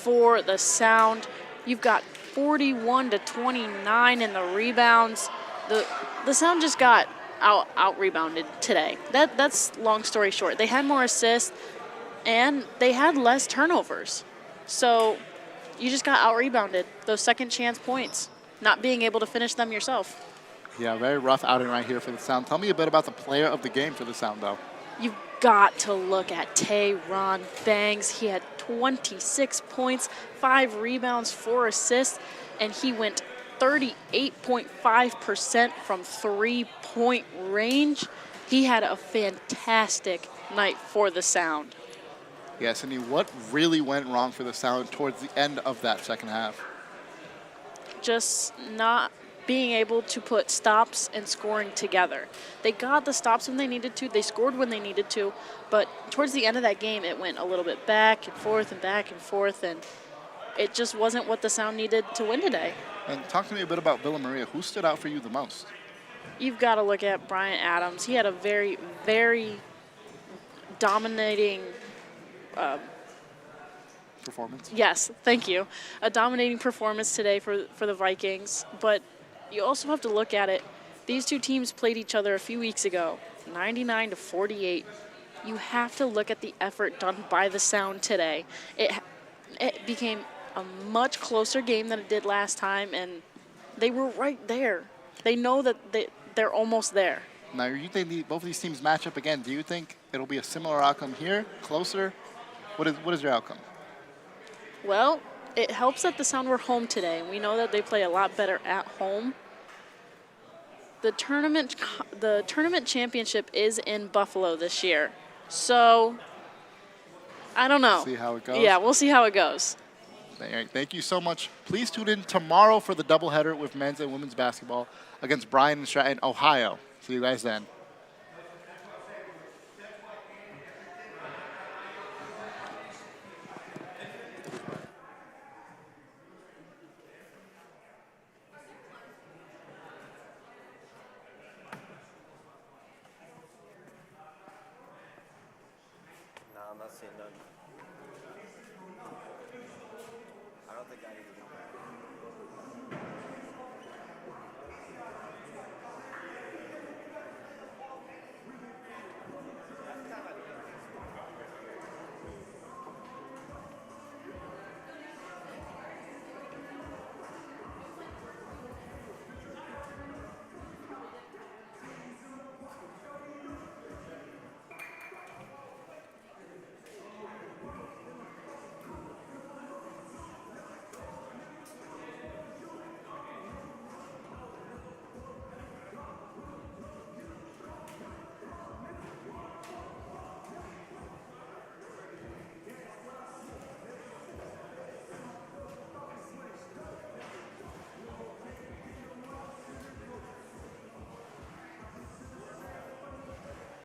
for the Sound. You've got 41 to 29 in the rebounds. The Sound just got out rebounded today. That's long story short. They had more assists and they had less turnovers. So you just got out rebounded. Those second chance points, not being able to finish them yourself. Yeah, very rough outing right here for the Sound. Tell me a bit about the player of the game for the Sound, though. You've got to look at Tayron Bangs. He had 26 points, 5 rebounds, 4 assists, and he went 38.5% from three-point range. He had a fantastic night for the Sound. Yes, and what really went wrong for the Sound towards the end of that second half? Just not being able to put stops and scoring together. They got the stops when they needed to. They scored when they needed to. But towards the end of that game, it went a little bit back and forth and back and forth, and it just wasn't what the Sound needed to win today. And talk to me a bit about Villa Maria. Who stood out for you the most? You've got to look at Brian Adams. He had a very, very dominating performance. Yes, thank you. A dominating performance today for the Vikings. But you also have to look at it. These two teams played each other a few weeks ago, 99 to 48. You have to look at the effort done by the Sound today. It became a much closer game than it did last time, and they were right there. They know that they're almost there. Now, you think both of these teams match up again? Do you think it'll be a similar outcome here, closer? What is your outcome? Well, it helps that the Sound were home today, and we know that they play a lot better at home. The tournament championship is in Buffalo this year, so I don't know. See how it goes? Yeah, we'll see how it goes. All right, thank you so much. Please tune in tomorrow for the doubleheader with men's and women's basketball against Bryan and Stratton, Ohio. See you guys then. No, I'm not seeing none. I don't think I need to.